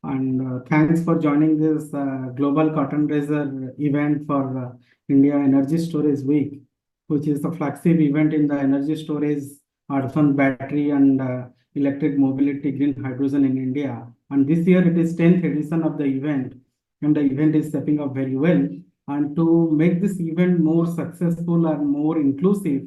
And thanks for joining this Global Cotton Raiser event for India Energy Storage Week, which is the flagship event in the energy storage, earth-on battery, and electric mobility, green hydrogen in India. And this year it is 10th edition of the event, and the event is stepping up very well. And to make this event more successful and more inclusive,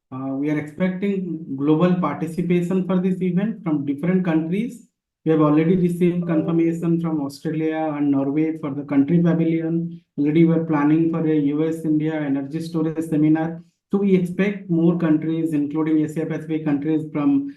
we are expecting global participation for this event from different countries. We have already received confirmation from Australia and Norway for the country pavilion. Already we're planning for a US-India energy storage seminar. So we expect more countries, including Asia Pacific countries from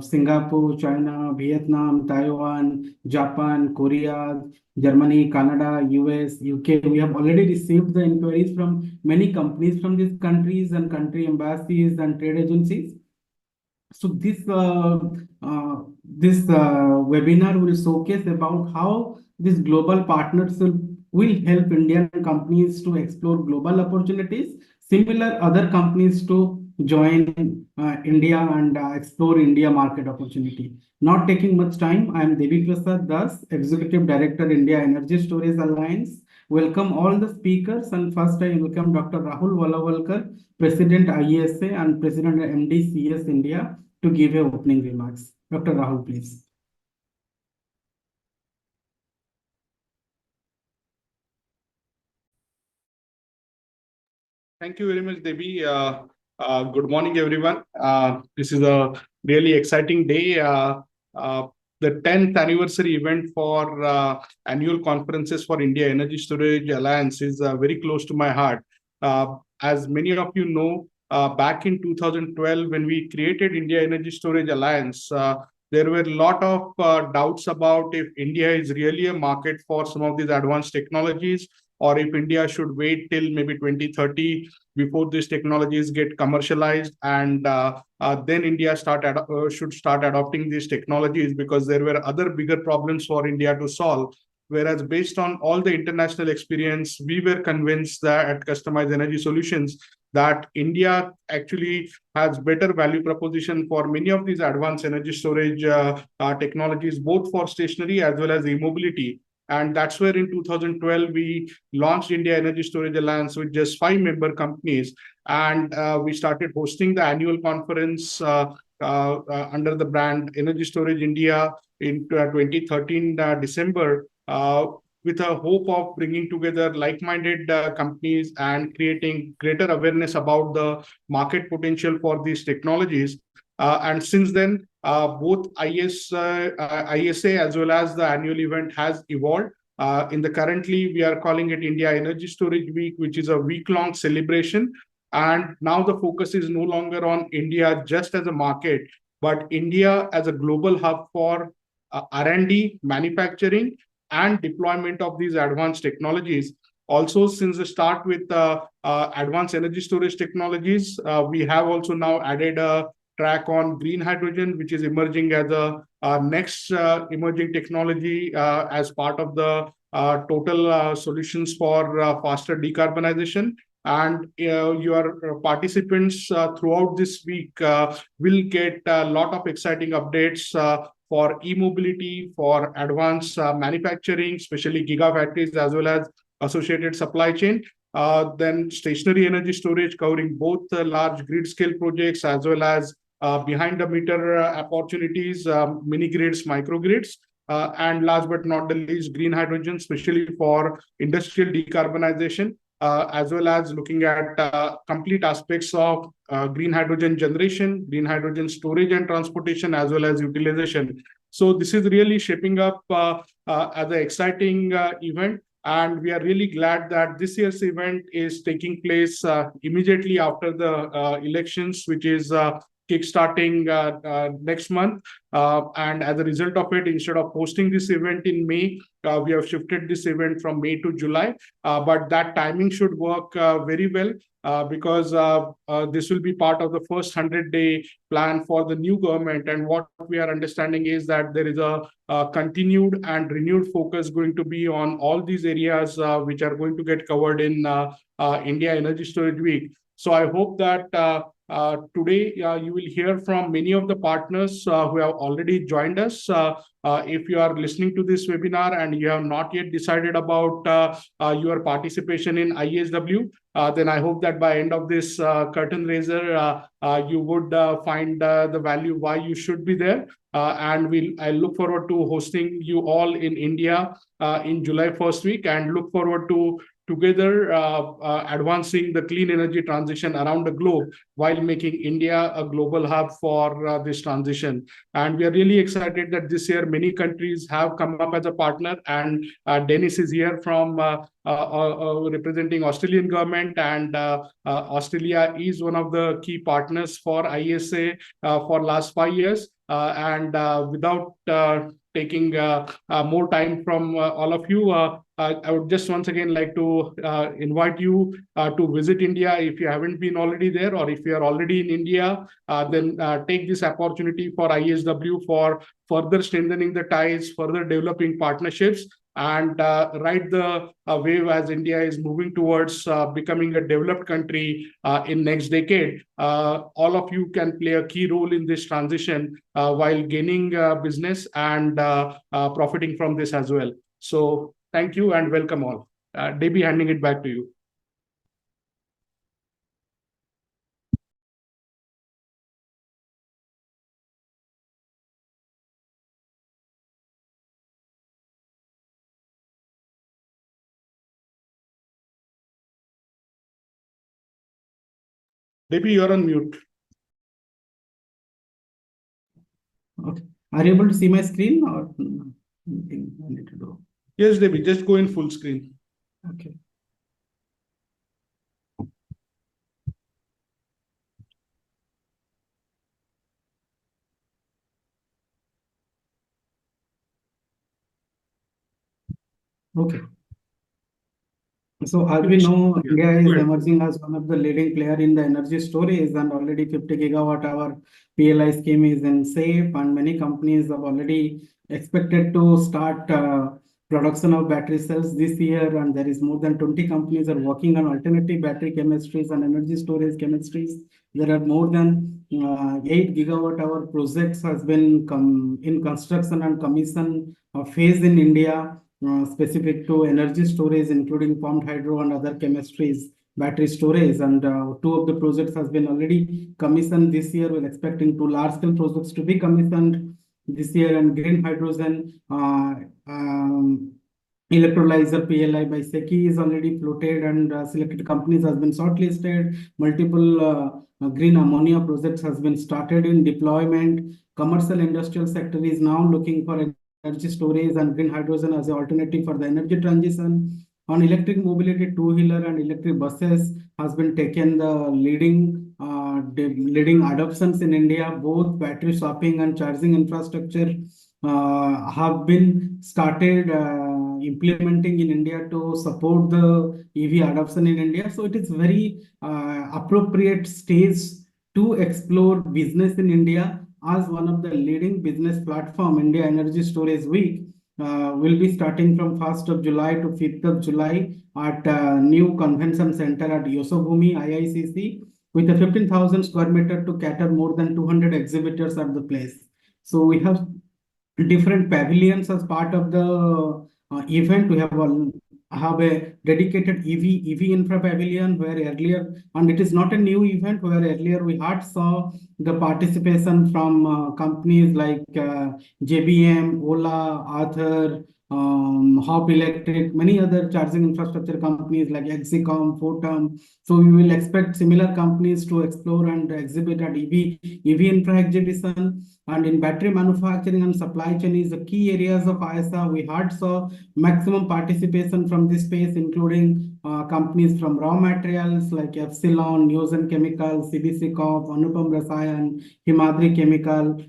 Singapore, China, Vietnam, Taiwan, Japan, Korea, Germany, Canada, US, UK. We have already received the inquiries from many companies from these countries and country embassies and trade agencies. So this webinar will showcase about how this global partnership will help Indian companies to explore global opportunities, similar other companies to join India and explore India market opportunity. Not taking much time, I am Debi Prasad Das, Executive Director, India Energy Storage Alliance. Welcome all the speakers, and first I welcome Dr. Rahul Walawalkar, President IESA and President MD CS India, to give your opening remarks. Dr. Rahul, please. Thank you very much, Debi. Good morning, everyone. This is a really exciting day. The 10th anniversary event for annual conferences for India Energy Storage Alliance is very close to my heart. As many of you know, back in 2012, when we created India Energy Storage Alliance, there were a lot of doubts about if India is really a market for some of these advanced technologies, or if India should wait till maybe 2030 before these technologies get commercialized, and then India should start adopting these technologies, because there were other bigger problems for India to solve. Whereas based on all the international experience, we were convinced that at Customized Energy Solutions that India actually has better value proposition for many of these advanced energy storage technologies, both for stationary as well as e-mobility. And that's where in 2012, we launched India Energy Storage Alliance with just 5 member companies. And we started hosting the annual conference under the brand Energy Storage India in 2013 December, with a hope of bringing together like-minded companies and creating greater awareness about the market potential for these technologies. And since then, both IESA as well as the annual event has evolved. Currently, we are calling it India Energy Storage Week, which is a week-long celebration. And now the focus is no longer on India just as a market, but India as a global hub for R&D, manufacturing, and deployment of these advanced technologies. Also, since the start with advanced energy storage technologies, we have also now added a track on green hydrogen, which is emerging as a next emerging technology as part of the total solutions for faster decarbonization. And your participants throughout this week will get a lot of exciting updates for e-mobility, for advanced manufacturing, especially gigafactories, as well as associated supply chain. Then stationary energy storage, covering both large grid scale projects as well as behind the meter opportunities, mini grids, microgrids, and last but not the least, green hydrogen, especially for industrial decarbonization, as well as looking at complete aspects of green hydrogen generation, green hydrogen storage and transportation, as well as utilization. So this is really shaping up as an exciting event. And we are really glad that this year's event is taking place immediately after the elections, which is kickstarting next month. And as a result of it, instead of hosting this event in May, we have shifted this event from May to July. But that timing should work very well because this will be part of the first 100-day plan for the new government. And what we are understanding is that there is a continued and renewed focus going to be on all these areas which are going to get covered in India Energy Storage Week. So I hope that Today, you will hear from many of the partners who have already joined us. If you are listening to this webinar and you have not yet decided about your participation in IESW, then I hope that by end of this curtain raiser, you would find the value why you should be there. And I look forward to hosting you all in India in July first week, and look forward to together advancing the clean energy transition around the globe while making India a global hub for this transition. And we are really excited that this year many countries have come up as a partner, and Denise is here from representing Australian government, and Australia is one of the key partners for IESA for last 5 years. Without taking more time from all of you, I would just once again like to invite you to visit India if you haven't been already there, or if you are already in India, then take this opportunity for IESW for further strengthening the ties, further developing partnerships, and ride the wave as India is moving towards becoming a developed country in next decade. All of you can play a key role in this transition while gaining business and profiting from this as well. So thank you and welcome all. Debi, handing it back to you. Debi, you're on mute. Okay. Are you able to see my screen or anything I need to do? Yes, Debi, just go in full screen. Okay. Okay. So as we know, India is emerging as one of the leading player in the energy storage, and already 50 gigawatt hour PLI scheme is in safe, and many companies have already expected to start production of battery cells this year, and there is more than 20 companies are working on alternative battery chemistries and energy storage chemistries. There are more than 8 gigawatt hour projects has been in construction and commission phase in India. Specific to energy storage, including pumped hydro and other chemistries, battery storage, and 2 of the projects has been already commissioned this year. We're expecting 2 large-scale projects to be commissioned this year, and green hydrogen electrolyzer PLI by SECI is already floated, and selected companies has been shortlisted. Multiple green ammonia projects has been started in deployment. Commercial industrial sector is now looking for energy storage and green hydrogen as an alternative for the energy transition. On electric mobility, two-wheeler and electric buses has been taken the leading adoptions in India. Both battery swapping and charging infrastructure have been started implementing in India to support the EV adoption in India. So it is very appropriate stage to explore business in India as one of the leading business platform. India Energy Storage Week will be starting from 1st of July to 5th of July at new convention center at Yosovumi IICC with a 15,000 square meter to cater more than 200 exhibitors at the place. So we have different pavilions as part of the event. We have a dedicated EV infra pavilion where earlier, and it is not a new event, where earlier we had saw the participation from companies like JBM, Ola, Arthur, Hop Electric, many other charging infrastructure companies like Exicom, Photon. So we will expect similar companies to explore and exhibit at EV infra exhibition. And in battery manufacturing and supply chain is the key areas of IESA. We had saw maximum participation from this space, including companies from raw materials like Epsilon, Neogen Chemicals, CBC Corp, Anupam Rasayan, Himadri Chemical.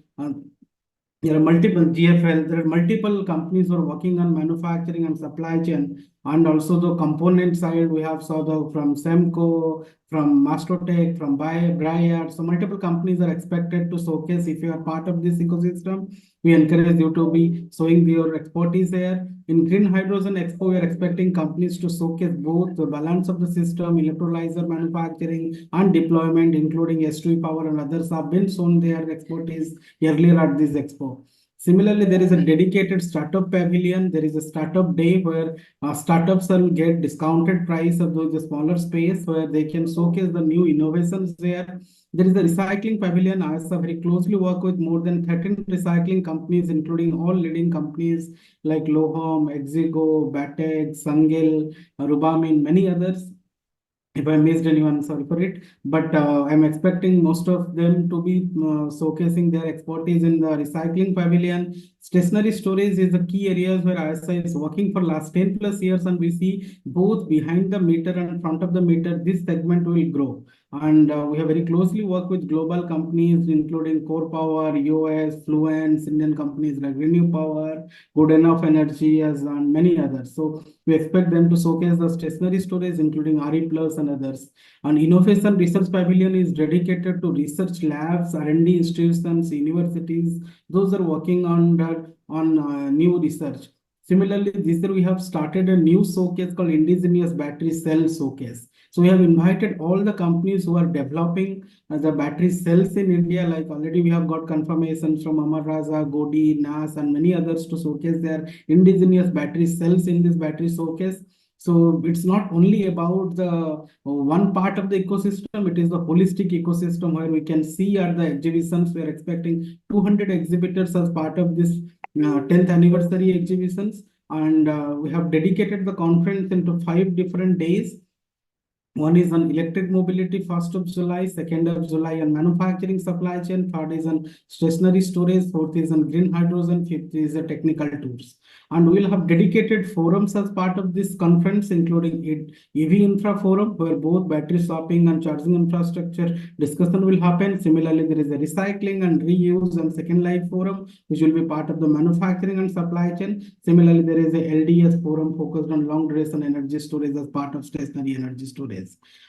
There are multiple GFL. There are multiple companies who are working on manufacturing and supply chain. And also the component side, we have saw the from Semco, from Mastrotech, from Briar. So multiple companies are expected to showcase. If you are part of this ecosystem, we encourage you to be showing your expertise here. In Green Hydrogen Expo, we are expecting companies to showcase both the balance of the system, electrolyzer manufacturing and deployment, including S2 power and others have been shown their expertise earlier at this expo. Similarly, there is a dedicated startup pavilion. There is a startup day where startups will get discounted price of the smaller space where they can showcase the new innovations there. There is a recycling pavilion. IESA very closely work with more than 13 recycling companies, including all leading companies like Lohom, Exigo, Batec, Sangil, Rubamin, many others. If I missed anyone, sorry for it. But I'm expecting most of them to be showcasing their expertise in the recycling pavilion. Stationary storage is the key areas where ISI is working for last 10 plus years, and we see both behind the meter and front of the meter, this segment will grow. And we have very closely worked with global companies, including Core Power, US, Fluence, Indian companies like Renew Power, Good Enough Energy, as and many others. So we expect them to showcase the stationary storage, including RE Plus and others. And Innovation Research Pavilion is dedicated to research labs, R&D institutions, universities. Those are working on new research. Similarly, this year we have started a new showcase called Indigenous Battery Cell Showcase. So we have invited all the companies who are developing the battery cells in India. Like already we have got confirmations from Amar Raja, Godi, NAS, and many others to showcase their indigenous battery cells in this battery showcase. So it's not only about the one part of the ecosystem, it is the holistic ecosystem where we can see at the exhibitions. We are expecting 200 exhibitors as part of this 10th anniversary exhibitions. And we have dedicated the conference into 5 different days. One is on electric mobility, 1st of July, 2nd of July on manufacturing supply chain, 3rd is on stationary storage, 4th is on green hydrogen, 5th is the technical tours. And we'll have dedicated forums as part of this conference, including EV Infra Forum, where both battery swapping and charging infrastructure discussion will happen. Similarly, there is a recycling and reuse and second life forum, which will be part of the manufacturing and supply chain. Similarly, there is a LDES forum focused on long duration energy storage as part of stationary energy storage.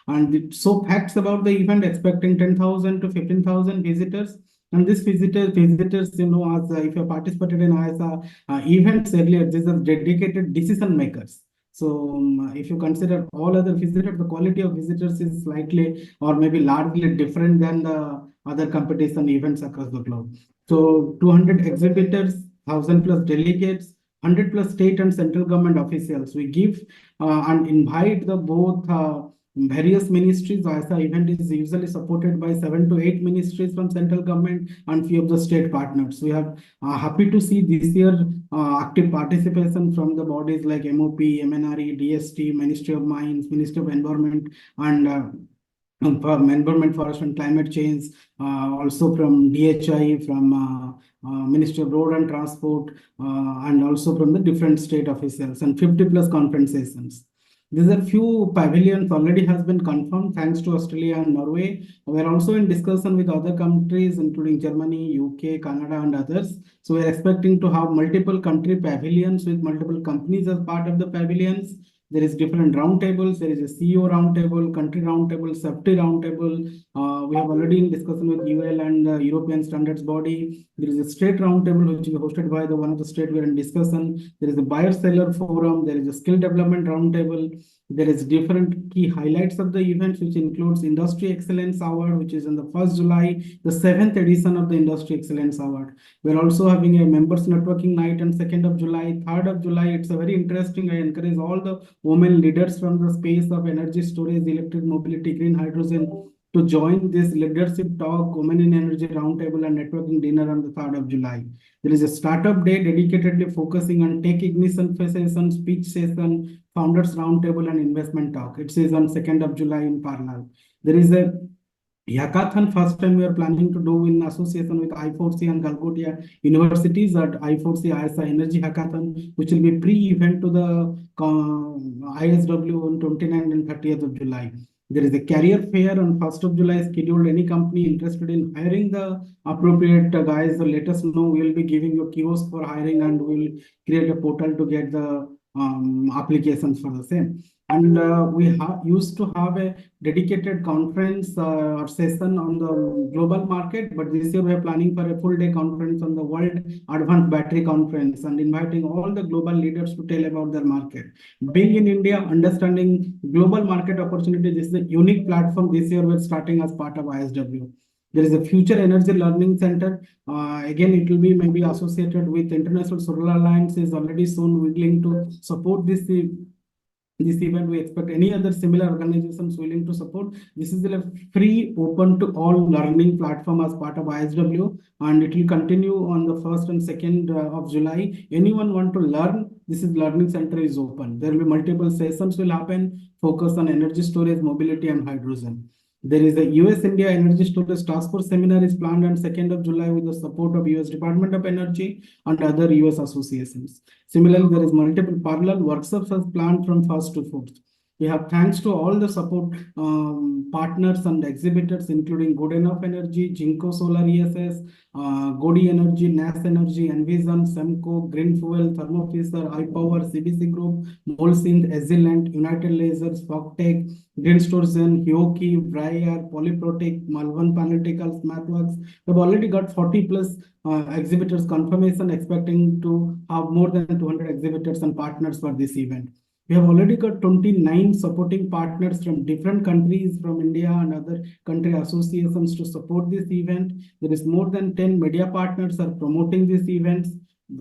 And so facts about the event, expecting 10,000 to 15,000 visitors. And this visitors, as if you participated in IESA events earlier, these are dedicated decision makers. So if you consider all other visitors, the quality of visitors is slightly or maybe largely different than the other competition events across the globe. So 200 exhibitors, 1,000 plus delegates, 100 plus state and central government officials. We give and invite the both various ministries. IESA event is usually supported by 7 to 8 ministries from central government and few of the state partners. We are happy to see this year active participation from the bodies like MOP, MNRE, DST, Ministry of Mines, Ministry of Environment, and Environment, Forest and Climate Change, also from DHI, from Ministry of Road and Transport, and also from the different state officials, and 50 plus conference sessions. These are few pavilions already has been confirmed thanks to Australia and Norway. We are also in discussion with other countries, including Germany, UK, Canada, and others. So we are expecting to have multiple country pavilions with multiple companies as part of the pavilions. There is different roundtables. There is a CEO roundtable, country roundtable, safety roundtable. We have already in discussion with UL and the European standards body. There is a state roundtable which is hosted by the one of the state. We are in discussion. There is a buyer seller forum. There is a skill development roundtable. There is different key highlights of the events, which includes Industry Excellence Award, which is on the 1st July, the 7th edition of the Industry Excellence Award. We're also having a members networking night on 2nd of July, 3rd of July. It's a very interesting. I encourage all the women leaders from the space of energy storage, electric mobility, green hydrogen to join this leadership talk, Women in Energy Roundtable and Networking Dinner on the 3rd of July. There is a startup day dedicatedly focusing on tech ignition session, speech session, founders roundtable and investment talk. It is on 2nd of July in Parallel. There is a hackathon. First time we are planning to do in association with I4C and Calcutta universities at I4C IESA Energy Hackathon, which will be pre-event to the IESW on 29th and 30th of July. There is a career fair on 1st of July scheduled. Any company interested in hiring the appropriate guys, let us know. We will be giving you a kiosk for hiring, and we will create a portal to get the applications for the same. And we used to have a dedicated conference or session on the global market, but this year we are planning for a full day conference on the World Advanced Battery Conference and inviting all the global leaders to tell about their market. Being in India, understanding global market opportunity, this is a unique platform this year we're starting as part of IESW. There is a Future Energy Learning Center. Again, it will be maybe associated with International Solar Alliance is already soon willing to support this event. We expect any other similar organizations willing to support. This is a free, open to all learning platform as part of IESW, and it will continue on the 1st and 2nd of July. Anyone want to learn, this is learning center is open. There will be multiple sessions will happen, focus on energy storage, mobility, and hydrogen. There is a US-India Energy Storage Task Force seminar is planned on 2nd of July with the support of US Department of Energy and other US associations. Similarly, there is multiple parallel workshops as planned from 1st to 4th. We have thanks to all the support partners and exhibitors, including Good Enough Energy, Jinko Solar ESS, Godi Energy, NAS Energy, Envision, Semco, Green Fuel, Thermo Fisher, iPower, CBC Group, Molsynth, Ezilent, United Lasers, Fogtech, Greenstorezen, Hyoki, Breyer, Polyprotic, Malvern Panalyticals, MathWorks. We've already got 40 plus exhibitors confirmation, expecting to have more than 200 exhibitors and partners for this event. We have already got 29 supporting partners from different countries, from India and other country associations to support this event. There is more than 10 media partners are promoting these events.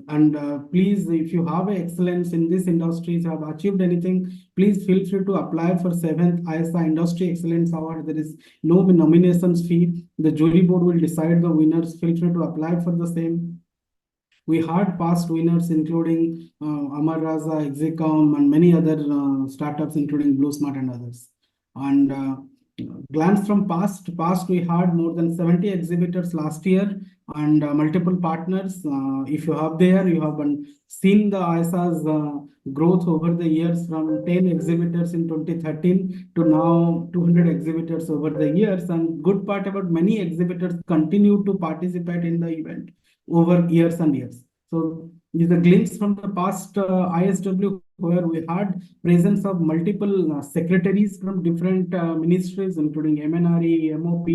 And please, if you have excellence in this industry, if you have achieved anything, please feel free to apply for 7th IESA Industry Excellence Award. There is no nominations fee. The jury board will decide the winners. Feel free to apply for the same. We had past winners, including Amar Raza, Execom, and many other startups, including Blue Smart and others. And glance from past, we had more than 70 exhibitors last year and multiple partners. If you have there, you have seen the IESA's growth over the years from 10 exhibitors in 2013 to now 200 exhibitors over the years. And good part about many exhibitors continue to participate in the event over years and years. So is a glimpse from the past IESW, where we had presence of multiple secretaries from different ministries, including MNRE, MOP,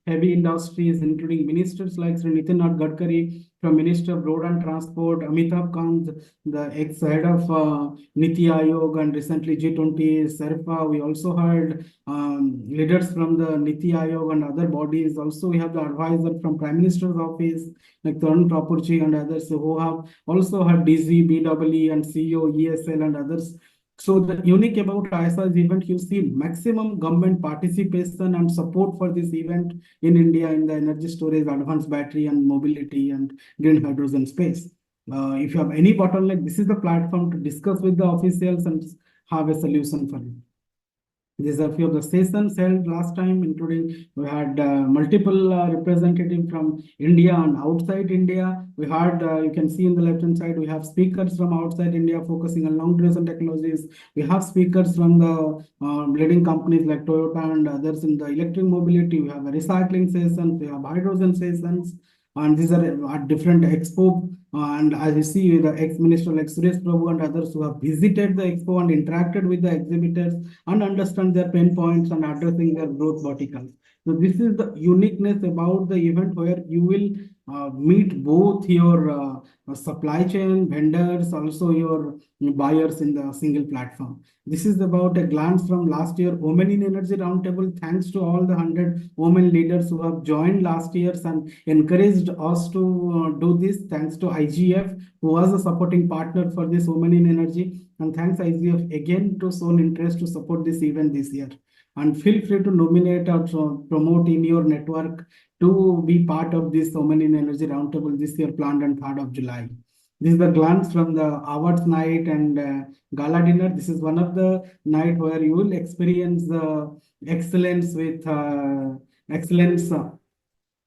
heavy industries, including ministers like Sri Nitin Gadkari from Minister of Road and Transport, Amitabh Kant, the ex-head of Niti Aayog, and recently G20, Serpa. We also had leaders from the Niti Aayog and other bodies. Also, we have the advisor from Prime Minister's office, like Tarun Tapurchi and others, who have also had DZ, BEE, and CEO, ESL, and others. So the unique about IESA's event, you see maximum government participation and support for this event in India in the energy storage, advanced battery, and mobility and green hydrogen space. If you have any bottleneck, this is the platform to discuss with the officials and have a solution for it. These are a few of the sessions held last time, including we had multiple representatives from India and outside India. We had, you can see in the left-hand side, we have speakers from outside India focusing on long duration technologies. We have speakers from the leading companies like Toyota and others in the electric mobility. We have a recycling session, we have hydrogen sessions, and these are at different Expo. And as you see, the ex-minister like Suresh Prabhu and others who have visited the Expo and interacted with the exhibitors and understand their pain points and addressing their growth verticals. So this is the uniqueness about the event, where you will meet both your supply chain vendors, also your buyers in the single platform. This is about a glance from last year Women in Energy Roundtable. Thanks to all the 100 women leaders who have joined last year and encouraged us to do this. Thanks to IGF, who was a supporting partner for this Women in Energy. And thanks IGF again to shown interest to support this event this year. And feel free to nominate or promote in your network to be part of this Women in Energy Roundtable this year, planned on 3rd of July. This is the glance from the awards night and gala dinner. This is one of the night where you will experience the excellence with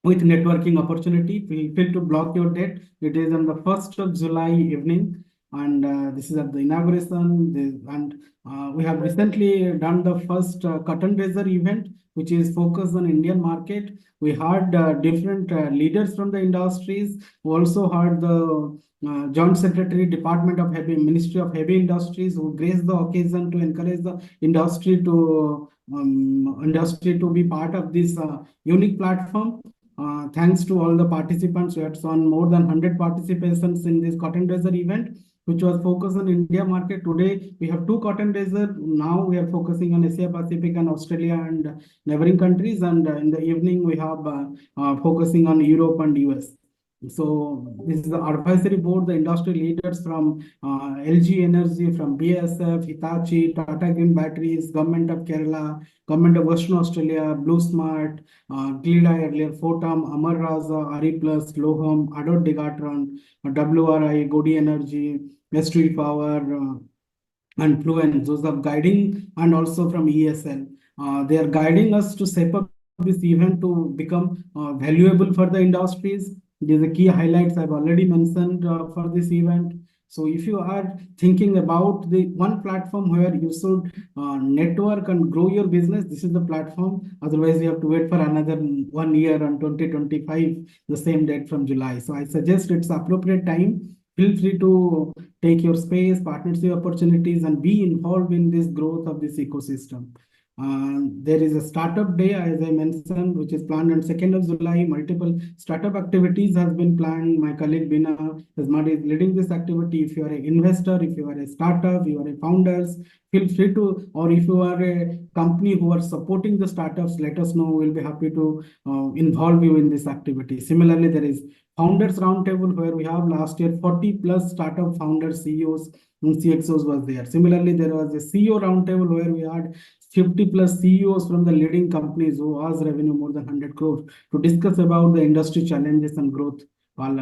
networking opportunity. Feel free to block your date. It is on the 1st of July evening. and this is at the inauguration. We have recently done the first curtain raiser event, which is focused on Indian market. We had different leaders from the industries. We also had the Joint Secretary, Department of Heavy Ministry of Heavy Industries, who graced the occasion to encourage the industry to be part of this unique platform. Thanks to all the participants, we had seen more than 100 participations in this cotton raiser event, which was focused on India market. Today, we have two cotton raiser. Now we are focusing on Asia Pacific and Australia and neighboring countries. And in the evening, we have focusing on Europe and US. So this is the advisory board, the industry leaders from LG Energy, from BASF, Hitachi, Tata Green Batteries, Government of Kerala, Government of Western Australia, Blue Smart, Glida earlier, Photom, Amar Raza, Ari Plus, Loham, Adot Degatron, WRI, Godi Energy, S3 Power, and Fluence. Those are guiding, and also from ESL. They are guiding us to shape up this event to become valuable for the industries. These are the key highlights I've already mentioned for this event. So if you are thinking about the one platform where you should network and grow your business, this is the platform. Otherwise, you have to wait for another 1 year on 2025, the same date from July. So I suggest it's appropriate time. Feel free to take your space, partnership opportunities, and be involved in this growth of this ecosystem. There is a startup day, as I mentioned, which is planned on 2nd of July. Multiple startup activities has been planned. My colleague Bina is leading this activity. If you are an investor, if you are a startup, you are a founders, feel free to, or if you are a company who are supporting the startups, let us know. We'll be happy to involve you in this activity. Similarly, there is Founders Roundtable, where we have last year 40 plus startup founders, CEOs, and CXOs was there. Similarly, there was a CEO Roundtable where we had 50 plus CEOs from the leading companies who has revenue more than 100 crores to discuss about the industry challenges and growth.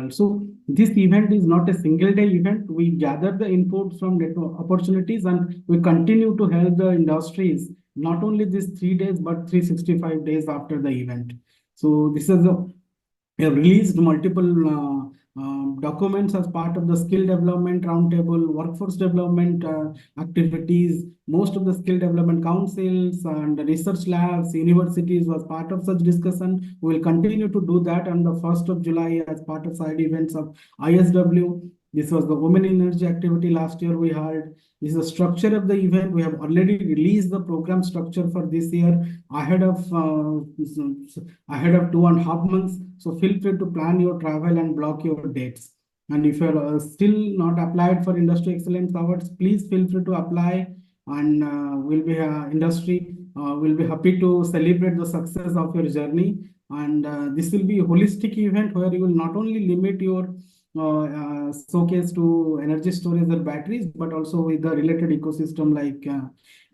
So this event is not a single day event. We gather the inputs from network opportunities and we continue to help the industries, not only these 3 days, but 365 days after the event. So this is we have released multiple documents as part of the skill development roundtable, workforce development activities. Most of the skill development councils and research labs, universities was part of such discussion. We will continue to do that on the 1st of July as part of side events of IESW. This was the Women in Energy activity last year we had. This is the structure of the event. We have already released the program structure for this year ahead of 2.5 months. So feel free to plan your travel and block your dates. And if you're still not applied for Industry Excellence Awards, please feel free to apply, and we'll be industry will be happy to celebrate the success of your journey. And this will be a holistic event where you will not only limit your showcase to energy storage or batteries, but also with the related ecosystem like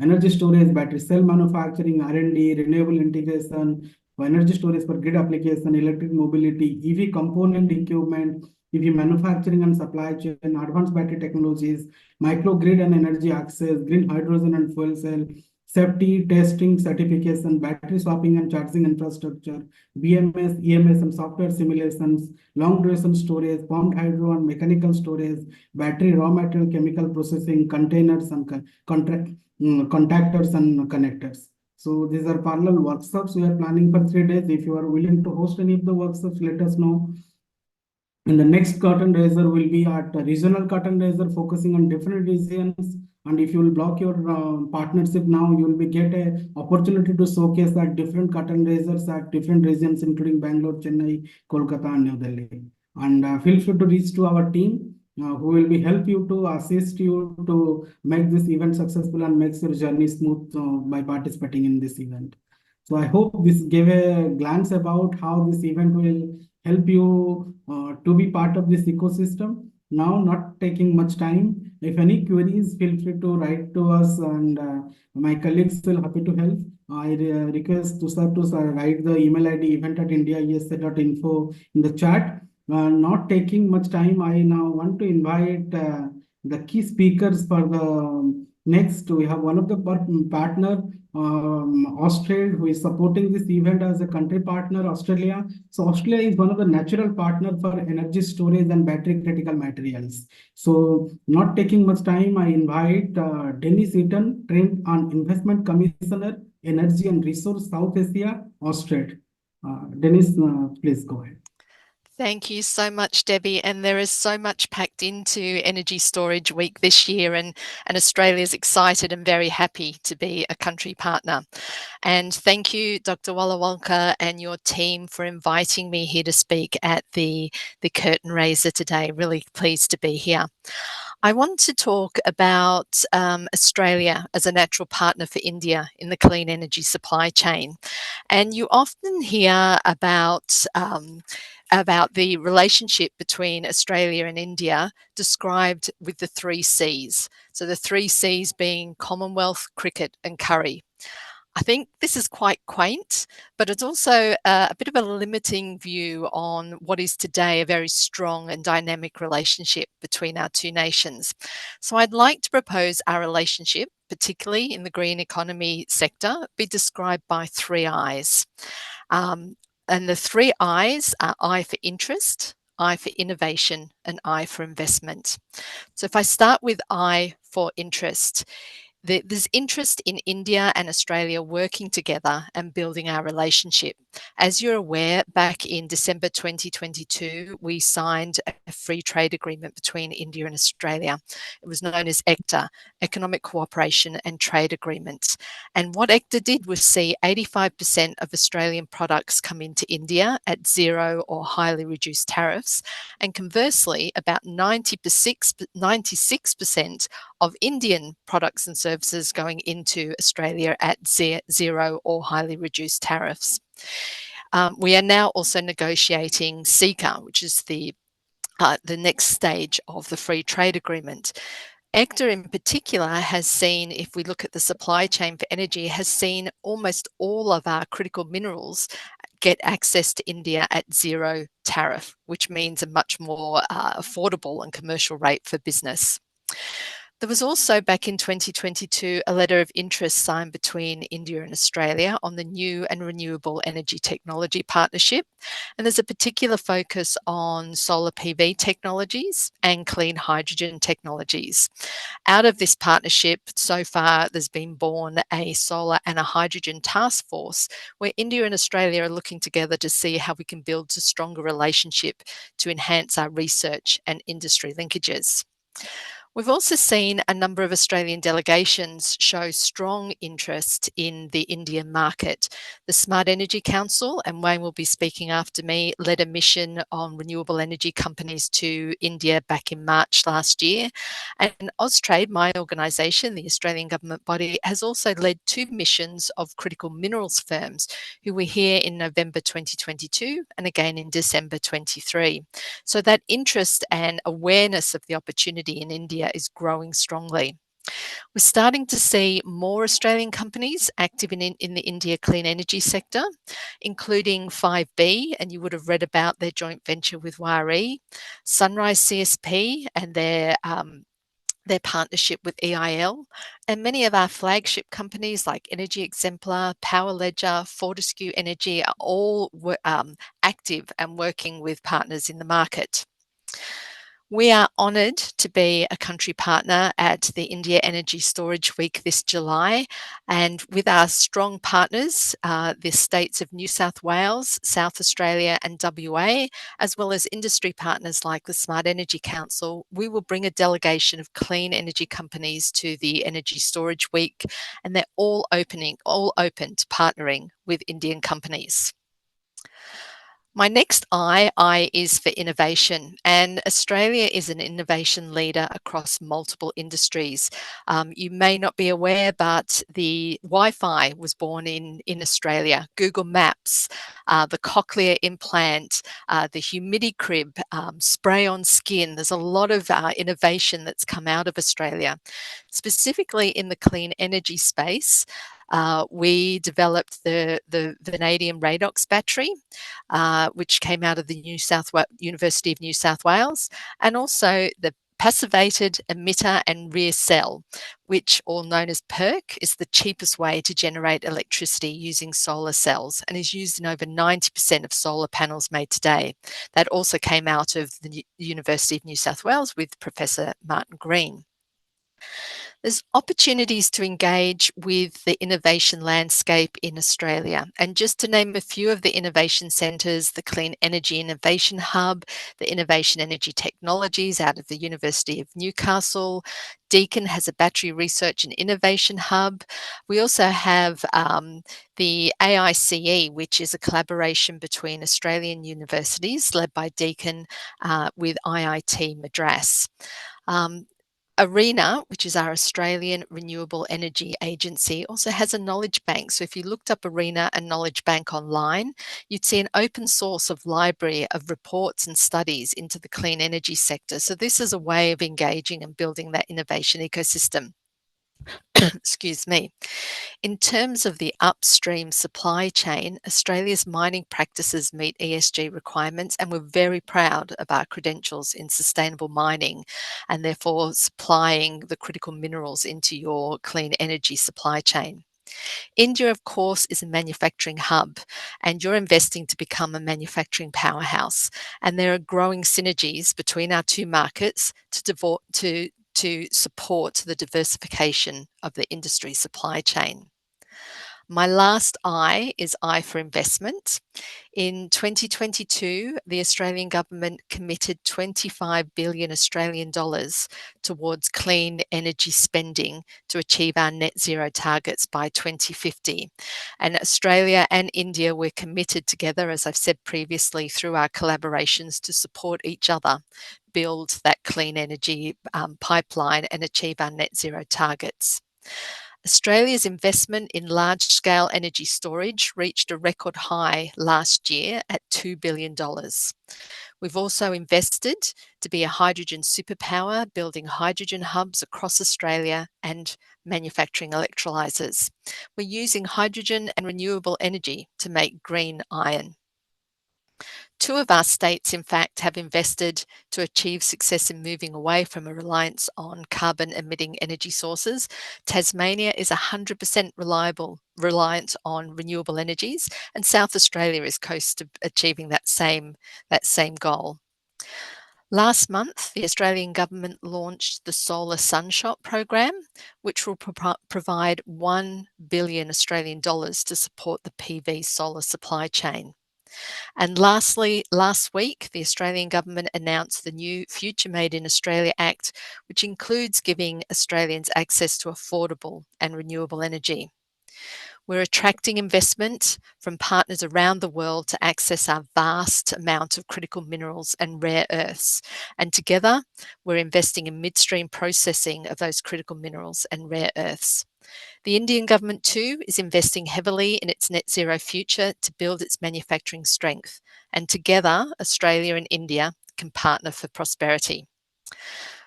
energy storage, battery cell manufacturing, R&D, renewable integration, energy storage for grid application, electric mobility, EV component equipment, EV manufacturing and supply chain, advanced battery technologies, microgrid and energy access, green hydrogen and fuel cell, safety, testing, certification, battery swapping and charging infrastructure, BMS, EMS and software simulations, long duration storage, pumped hydro and mechanical storage, battery raw material chemical processing, containers and contactors and connectors. So these are parallel workshops we are planning for 3 days. If you are willing to host any of the workshops, let us know. And the next curtain raiser will be at a regional curtain raiser focusing on different regions. And if you will block your partnership now, you will get a opportunity to showcase at different curtain raisers at different regions, including Bangalore, Chennai, Kolkata, and New Delhi. And feel free to reach to our team who will be help you to assist you to make this event successful and makes your journey smooth by participating in this event. So I hope this gave a glance about how this event will help you to be part of this ecosystem. Now, not taking much time. If any queries, feel free to write to us, and my colleagues will happy to help. I request Tushar to write the email ID event@indiaiesa.info in the chat. Not taking much time, I now want to invite the key speakers for the Next, we have one of the partner, Austrade, who is supporting this event as a country partner, Australia. So Australia is one of the natural partner for energy storage and battery critical materials. So not taking much time, I invite Denise Eaton, trained on Investment Commissioner, Energy and Resource, South Asia, Austrade. Denise, please go ahead. Thank you so much, Debbie. And there is so much packed into Energy Storage Week this year, and Australia is excited and very happy to be a country partner. And thank you, Dr. Walawalkar and your team, for inviting me here to speak at the curtain raiser today. Really pleased to be here. I want to talk about Australia as a natural partner for India in the clean energy supply chain. And you often hear about the relationship between Australia and India described with the 3 Cs. So the 3 Cs being Commonwealth, cricket and curry. I think this is quite quaint, but it's also a bit of a limiting view on what is today a very strong and dynamic relationship between our two nations. So I'd like to propose our relationship, particularly in the green economy sector, be described by 3 Is. And the 3 Is are I for interest, I for innovation, and I for investment. So if I start with I for interest, there's interest in India and Australia working together and building our relationship. As you're aware, back in December 2022, we signed a free trade agreement between India and Australia. It was known as ECTA, Economic Cooperation and Trade Agreement. And what ECTA did was see 85% of Australian products come into India at 0 or highly reduced tariffs. And conversely, about 96% of Indian products and services going into Australia at 0 or highly reduced tariffs. We are now also negotiating CECA, which is the next stage of the free trade agreement. ECTA in particular has seen, if we look at the supply chain for energy, has seen almost all of our critical minerals get access to India at 0 tariff, which means a much more affordable and commercial rate for business. There was also, back in 2022, a letter of interest signed between India and Australia on the new and renewable energy technology partnership. And there's a particular focus on solar PV technologies and clean hydrogen technologies. Out of this partnership, so far, there's been born a solar and a hydrogen task force where India and Australia are looking together to see how we can build a stronger relationship to enhance our research and industry linkages. We've also seen a number of Australian delegations show strong interest in the Indian market. The Smart Energy Council, and Wayne will be speaking after me, led a mission on renewable energy companies to India back in March last year. And Austrade, my organisation, the Australian government body, has also led 2 missions of critical minerals firms who were here in November 2022 and again in December 23. So that interest and awareness of the opportunity in India is growing strongly. We're starting to see more Australian companies active in the India clean energy sector, including 5B, and you would have read about their joint venture with YRE, Sunrise CSP and their partnership with EIL, and many of our flagship companies like Energy Exemplar, Power Ledger, Fortescue Energy are all active and working with partners in the market. We are honoured to be a country partner at the India Energy Storage Week this July, and with our strong partners, the states of New South Wales, South Australia and WA, as well as industry partners like the Smart Energy Council, we will bring a delegation of clean energy companies to the Energy Storage Week, and they're all open to partnering with Indian companies. My next I is for innovation, and Australia is an innovation leader across multiple industries. You may not be aware, but the Wi-Fi was born in Australia, Google Maps, the cochlear implant, the Humidicrib, spray on skin. There's a lot of innovation that's come out of Australia. Specifically in the clean energy space, we developed the vanadium redox battery, which came out of the University of New South Wales, and also the passivated emitter and rear cell, which, all known as PERC, is the cheapest way to generate electricity using solar cells and is used in over 90% of solar panels made today. That also came out of the University of New South Wales with Professor Martin Green. There's opportunities to engage with the innovation landscape in Australia. And just to name a few of the innovation centres, the Clean Energy Innovation Hub, the Innovation Energy Technologies out of the University of Newcastle. Deakin has a Battery Research and Innovation Hub. We also have the AICE, which is a collaboration between Australian universities led by Deakin with IIT Madras. ARENA, which is our Australian Renewable Energy Agency, also has a knowledge bank. So if you looked up ARENA and Knowledge Bank online, you'd see an open source of library of reports and studies into the clean energy sector. So this is a way of engaging and building that innovation ecosystem. Excuse me. In terms of the upstream supply chain, Australia's mining practices meet ESG requirements, and we're very proud of our credentials in sustainable mining and therefore supplying the critical minerals into your clean energy supply chain. India, of course, is a manufacturing hub, and you're investing to become a manufacturing powerhouse. And there are growing synergies between our two markets to support the diversification of the industry supply chain. My last I is I for investment. In 2022, the Australian government committed 25 billion Australian dollars towards clean energy spending to achieve our net zero targets by 2050. And Australia and India were committed together, as I've said previously, through our collaborations to support each other build that clean energy pipeline and achieve our net zero targets. Australia's investment in large-scale energy storage reached a record high last year at $2 billion. We've also invested to be a hydrogen superpower, building hydrogen hubs across Australia and manufacturing electrolyzers. We're using hydrogen and renewable energy to make green iron. Two of our states, in fact, have invested to achieve success in moving away from a reliance on carbon-emitting energy sources. Tasmania is 100% reliant on renewable energies, and South Australia is close to achieving that same goal. Last month, the Australian government launched the Solar Sunshot program, which will provide $1 billion Australian dollars to support the PV solar supply chain. And lastly, last week, the Australian government announced the new Future Made in Australia Act, which includes giving Australians access to affordable and renewable energy. We're attracting investment from partners around the world to access our vast amount of critical minerals and rare earths. And together, we're investing in midstream processing of those critical minerals and rare earths. The Indian government too is investing heavily in its net zero future to build its manufacturing strength. And together, Australia and India can partner for prosperity.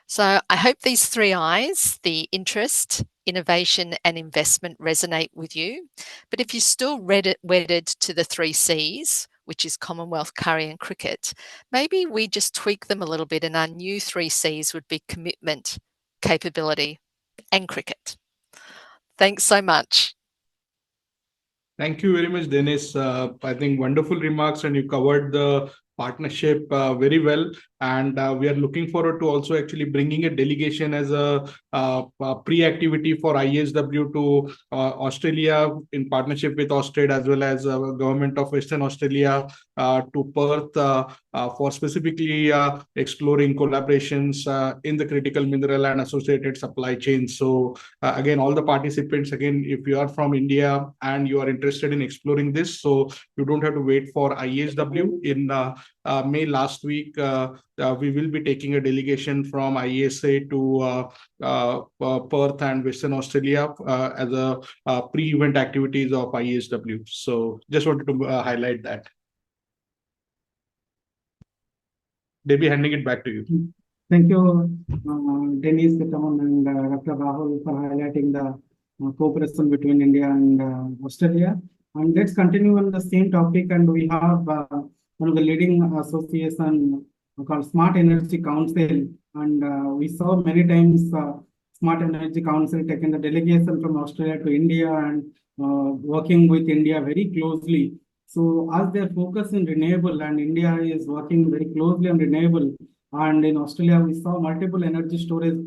So I hope these three I's, the interest, innovation and investment, resonate with you. But if you're still wedded to the three C's, which is Commonwealth, curry and cricket, maybe we just tweak them a little bit, and our new three C's would be commitment, capability and cricket. Thanks so much. Thank you very much, Denise. I think wonderful remarks, and you covered the partnership very well. And we are looking forward to also actually bringing a delegation as a pre-activity for IESW to Australia in partnership with Austrade as well as Government of Western Australia to Perth for specifically exploring collaborations in the critical mineral and associated supply chains. So again, all the participants, again, if you are from India and you are interested in exploring this, so you don't have to wait for IESW. In May last week, we will be taking a delegation from IESA to Perth and Western Australia as a pre-event activities of IESW. So just wanted to highlight that. Debi, handing it back to you. Thank you, Denise, and Dr. Rahul, for highlighting the cooperation between India and Australia. And let's continue on the same topic. And we have one of the leading association called Smart Energy Council And we saw many times Smart Energy Council taking the delegation from Australia to India and working with India very closely. So as they're focused in renewable and India is working very closely on renewable, and in Australia we saw multiple energy storage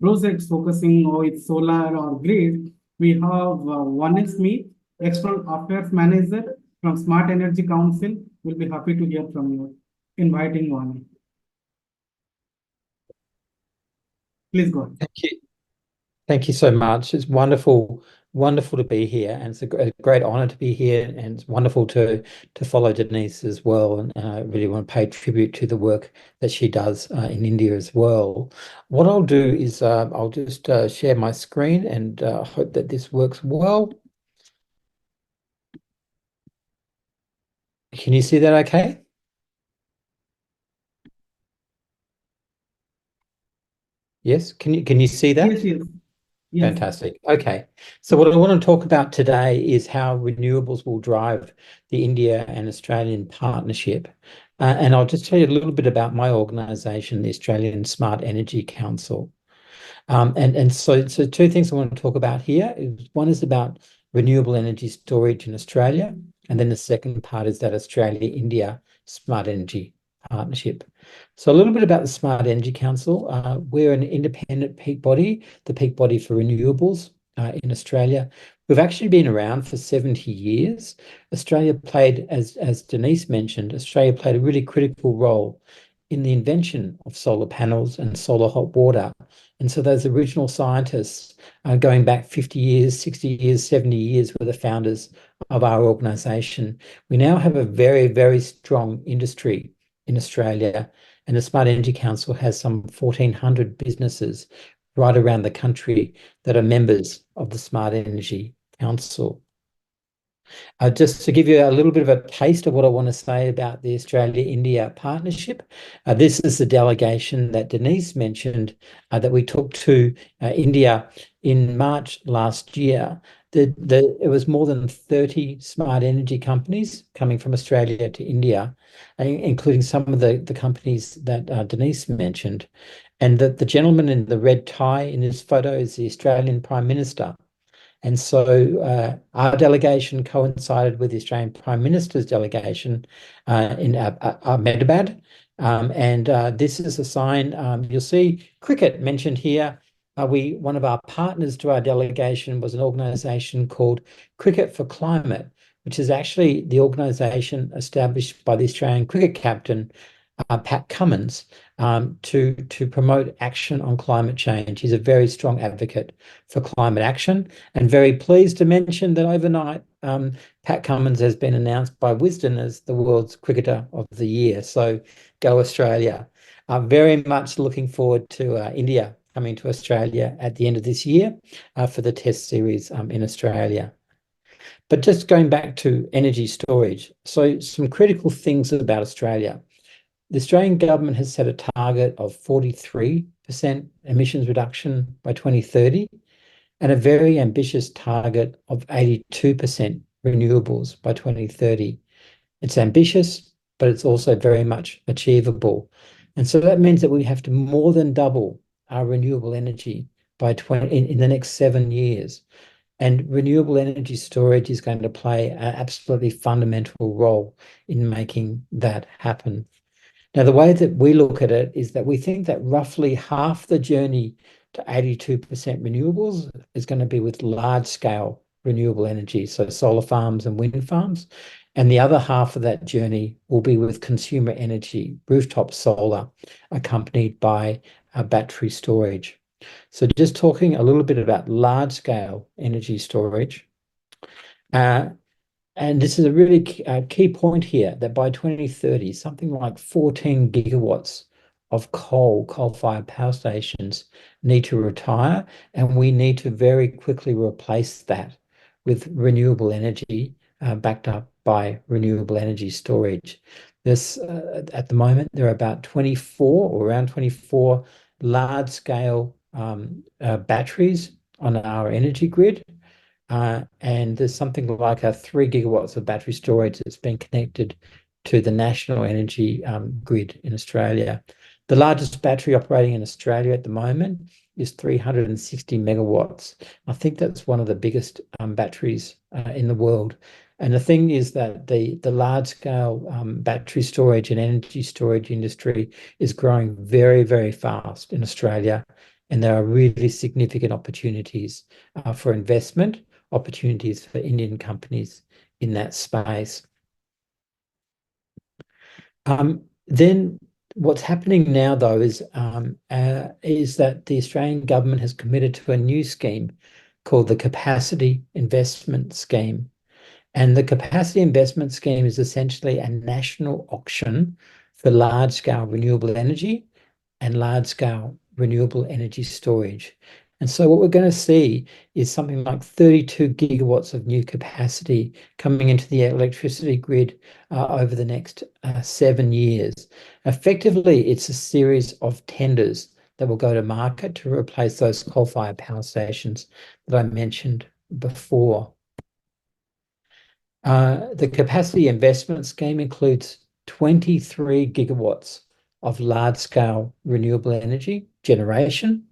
projects focusing on solar or grid. We have one is me, External Affairs Manager from Smart Energy Council. We'll be happy to hear from you. Inviting one. Please go ahead. Thank you. Thank you so much. It's wonderful to be here, and it's a great honor to be here, and it's wonderful to follow Denise as well. And I really want to pay tribute to the work that she does in India as well. What I'll do is I'll just share my screen and hope that this works well. Can you see that okay? Yes, can you see that? Yes, yes. Yes. Fantastic. Okay. So what I want to talk about today is how renewables will drive the India and Australian partnership. And I'll just tell you a little bit about my organisation, the Australian Smart Energy Council. So two things I want to talk about here. One is about renewable energy storage in Australia. And then the second part is that Australia-India Smart Energy Partnership. So a little bit about the Smart Energy Council. We're an independent peak body, the peak body for renewables in Australia. We've actually been around for 70 years. Australia played, as Denise mentioned, Australia played a really critical role in the invention of solar panels and solar hot water. And so those original scientists going back 50 years, 60 years, 70 years were the founders of our organisation. We now have a very, very strong industry in Australia, and the Smart Energy Council has some 1,400 businesses right around the country that are members of the Smart Energy Council. Just to give you a little bit of a taste of what I want to say about the Australia-India partnership, this is the delegation that Denise mentioned that we took to India in March last year. It was more than 30 smart energy companies coming from Australia to India, including some of the companies that Denise mentioned. And the gentleman in the red tie in this photo is the Australian Prime Minister. And so our delegation coincided with the Australian Prime Minister's delegation in Ahmedabad. This is a sign. You'll see cricket mentioned here. One of our partners to our delegation was an organisation called Cricket for Climate, which is actually the organisation established by the Australian cricket captain, Pat Cummins, to promote action on climate change. He's a very strong advocate for climate action, and very pleased to mention that overnight, Pat Cummins has been announced by Wisden as the world's cricketer of the year. So go Australia. I'm very much looking forward to India coming to Australia at the end of this year for the test series in Australia. But just going back to energy storage, so some critical things about Australia. The Australian government has set a target of 43% emissions reduction by 2030 and a very ambitious target of 82% renewables by 2030. It's ambitious, but it's also very much achievable. And so that means that we have to more than double our renewable energy by in the next 7 years. And renewable energy storage is going to play an absolutely fundamental role in making that happen. Now, the way that we look at it is that we think that roughly half the journey to 82% renewables is going to be with large-scale renewable energy, so solar farms and wind farms. And the other half of that journey will be with consumer energy, rooftop solar, accompanied by battery storage. So just talking a little bit about large-scale energy storage. And this is a really key point here, that by 2030, something like 14 gigawatts of coal-fired power stations need to retire, and we need to very quickly replace that with renewable energy backed up by renewable energy storage. At the moment, there are about 24 or around 24 large-scale batteries on our energy grid. And there's something like 3 gigawatts of battery storage that's been connected to the national energy grid in Australia. The largest battery operating in Australia at the moment is 360 megawatts. I think that's one of the biggest batteries in the world. And the thing is that the large-scale battery storage and energy storage industry is growing very, very fast in Australia, and there are really significant opportunities for investment, opportunities for Indian companies in that space. Then what's happening now, though, is that the Australian government has committed to a new scheme called the Capacity Investment Scheme. And the Capacity Investment Scheme is essentially a national auction for large-scale renewable energy and large-scale renewable energy storage. And so what we're going to see is something like 32 gigawatts of new capacity coming into the electricity grid over the next 7 years. Effectively, it's a series of tenders that will go to market to replace those coal-fired power stations that I mentioned before. The Capacity Investment Scheme includes 23 gigawatts of large-scale renewable energy generation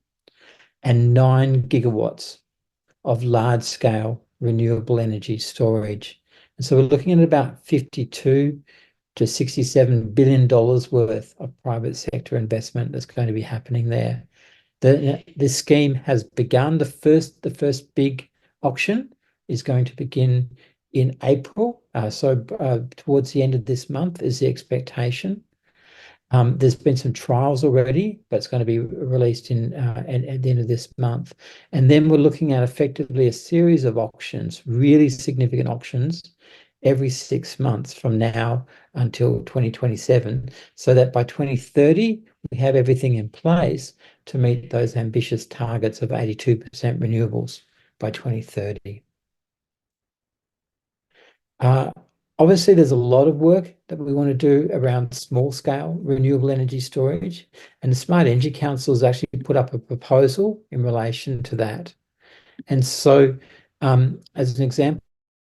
and 9 gigawatts of large-scale renewable energy storage. And so we're looking at about $52 to $67 billion worth of private sector investment that's going to be happening there. This scheme has begun. The first big auction is going to begin in April. Towards the end of this month is the expectation. There's been some trials already, but it's going to be released at the end of this month. And then we're looking at effectively a series of auctions, really significant auctions, every 6 months from now until 2027, so that by 2030, we have everything in place to meet those ambitious targets of 82% renewables by 2030. Obviously, there's a lot of work that we want to do around small-scale renewable energy storage, and the Smart Energy Council has actually put up a proposal in relation to that. And so, as an example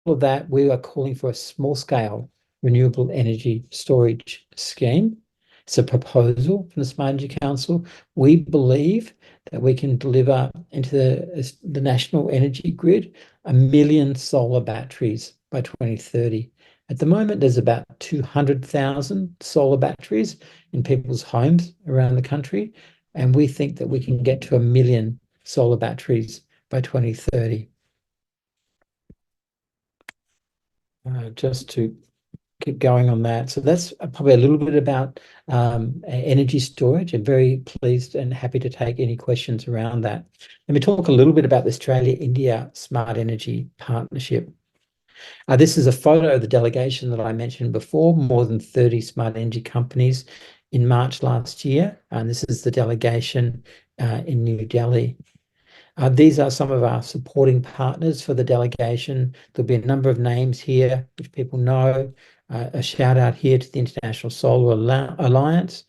of that, we are calling for a small-scale renewable energy storage scheme. It's a proposal from the Smart Energy Council. We believe that we can deliver into the national energy grid 1 million solar batteries by 2030. At the moment, there's about 200,000 solar batteries in people's homes around the country, and we think that we can get to 1 million solar batteries by 2030. Just to keep going on that. So that's probably a little bit about energy storage. I'm very pleased and happy to take any questions around that. Let me talk a little bit about the Australia-India Smart Energy Partnership. This is a photo of the delegation that I mentioned before, more than 30 smart energy companies in March last year. And this is the delegation in New Delhi. These are some of our supporting partners for the delegation. There'll be a number of names here, which people know. A shout out here to the International Solar Alliance,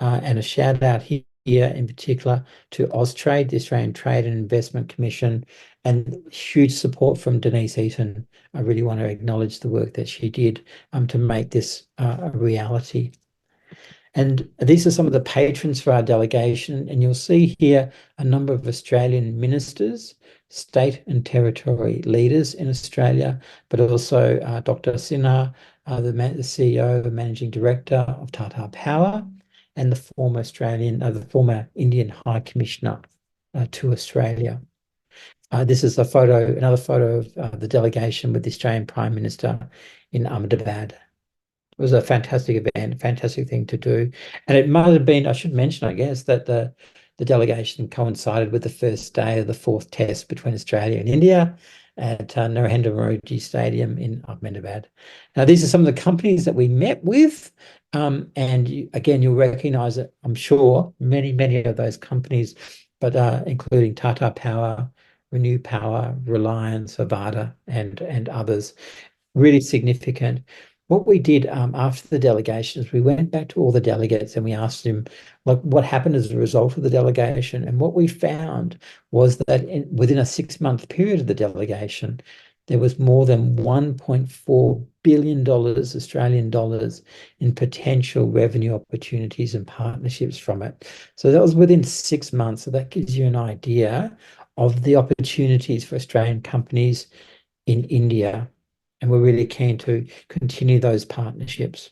and a shout out here in particular to Austrade, the Australian Trade and Investment Commission, and huge support from Denise Eaton. I really want to acknowledge the work that she did to make this a reality. And these are some of the patrons for our delegation, and you'll see here a number of Australian ministers, state and territory leaders in Australia, but also Dr. Sinha, the CEO and Managing Director of Tata Power, and the former Indian High Commissioner to Australia. This is another photo of the delegation with the Australian Prime Minister in Ahmedabad. It was a fantastic event, fantastic thing to do. And it might have been, I should mention, I guess, that the delegation coincided with the first day of the 4th test between Australia and India at Narendra Modi Stadium in Ahmedabad. Now, these are some of the companies that we met with. Again, you'll recognize it, I'm sure, many of those companies, but including Tata Power, Renew Power, Reliance, Avada, and others. Really significant. What we did after the delegations, we went back to all the delegates and we asked them, like, what happened as a result of the delegation? And what we found was that within a 6-month period of the delegation, there was more than 1.4 billion dollars Australian dollars in potential revenue opportunities and partnerships from it. So that was within 6 months. So that gives you an idea of the opportunities for Australian companies in India. And we're really keen to continue those partnerships.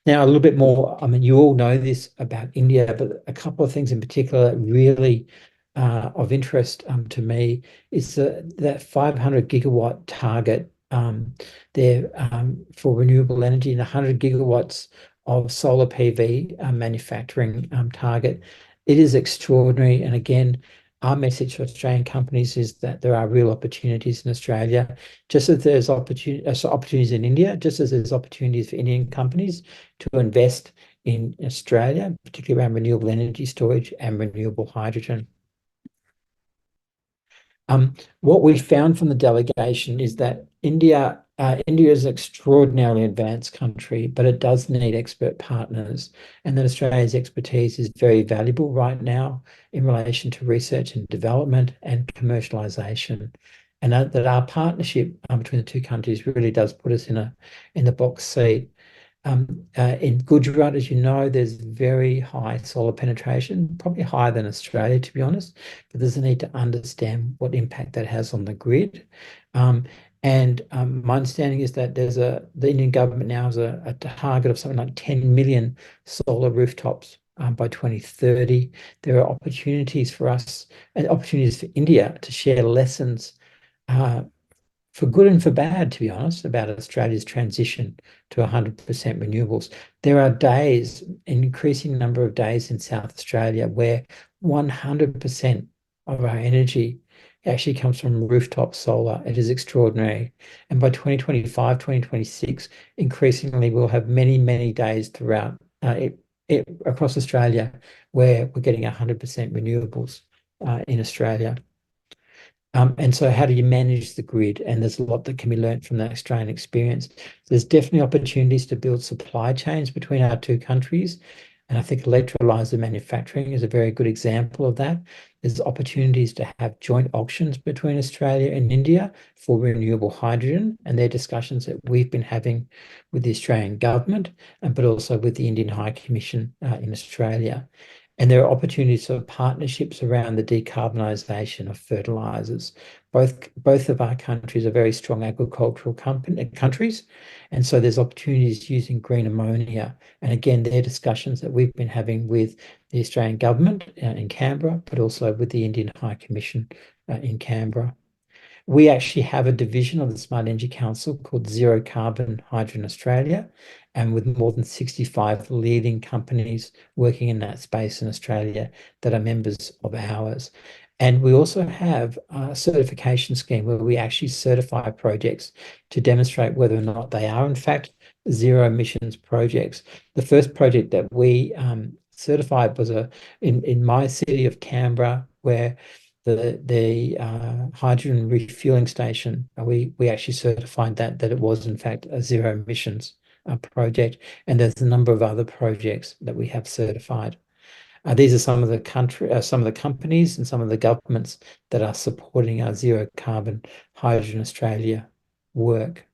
Now, a little bit more, I mean, you all know this about India, but a couple of things in particular that really of interest to me is that 500 gigawatt target there for renewable energy and 100 gigawatts of solar PV manufacturing target. It is extraordinary. And again, our message to Australian companies is that there are real opportunities in Australia, just as there's opportunities in India, just as there's opportunities for Indian companies to invest in Australia, particularly around renewable energy storage and renewable hydrogen. What we found from the delegation is that India is an extraordinarily advanced country, but it does need expert partners, and that Australia's expertise is very valuable right now in relation to research and development and commercialization, and that our partnership between the two countries really does put us in the box seat. In Gujarat, as you know, there's very high solar penetration, probably higher than Australia, to be honest, but there's a need to understand what impact that has on the grid. My understanding is that the Indian government now has a target of something like 10 million solar rooftops by 2030. There are opportunities for us and opportunities for India to share lessons for good and for bad, to be honest, about Australia's transition to 100% renewables. There are days, an increasing number of days in South Australia where 100% of our energy actually comes from rooftop solar. It is extraordinary. And by 2025, 2026, increasingly we'll have many, many days throughout across Australia where we're getting 100% renewables in Australia. And so how do you manage the grid? And there's a lot that can be learned from that Australian experience. There's definitely opportunities to build supply chains between our two countries. And I think electrolyzer manufacturing is a very good example of that. There's opportunities to have joint auctions between Australia and India for renewable hydrogen, and they're discussions that we've been having with the Australian government, but also with the Indian High Commission in Australia. And there are opportunities for partnerships around the decarbonisation of fertilisers. Both of our countries are very strong agricultural countries, and so there's opportunities using green ammonia. And again, they're discussions that we've been having with the Australian government in Canberra, but also with the Indian High Commission in Canberra. We actually have a division of the Smart Energy Council called Zero Carbon Hydrogen Australia, and with more than 65 leading companies working in that space in Australia that are members of ours. And we also have a certification scheme where we actually certify projects to demonstrate whether or not they are in fact zero emissions projects. The first project that we certified was in my city of Canberra, where the hydrogen refueling station, we actually certified that it was in fact a zero emissions project, and there's a number of other projects that we have certified. These are some of the companies and some of the governments that are supporting our Zero Carbon Hydrogen Australia work.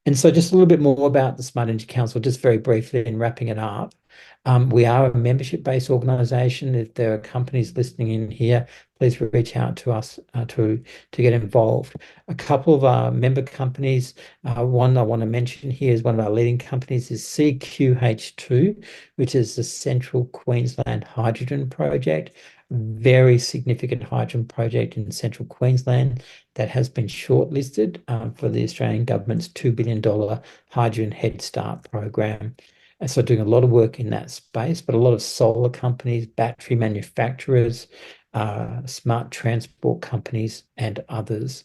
And so just a little bit more about the Smart Energy Council, just very briefly in wrapping it up. We are a membership-based organisation. If there are companies listening in here, please reach out to us to get involved. A couple of our member companies, one I want to mention here is one of our leading companies is CQH2, which is the Central Queensland Hydrogen Project. Very significant hydrogen project in Central Queensland that has been shortlisted for the Australian government's $2 billion Hydrogen Head Start program. And so doing a lot of work in that space, but a lot of solar companies, battery manufacturers, smart transport companies, and others.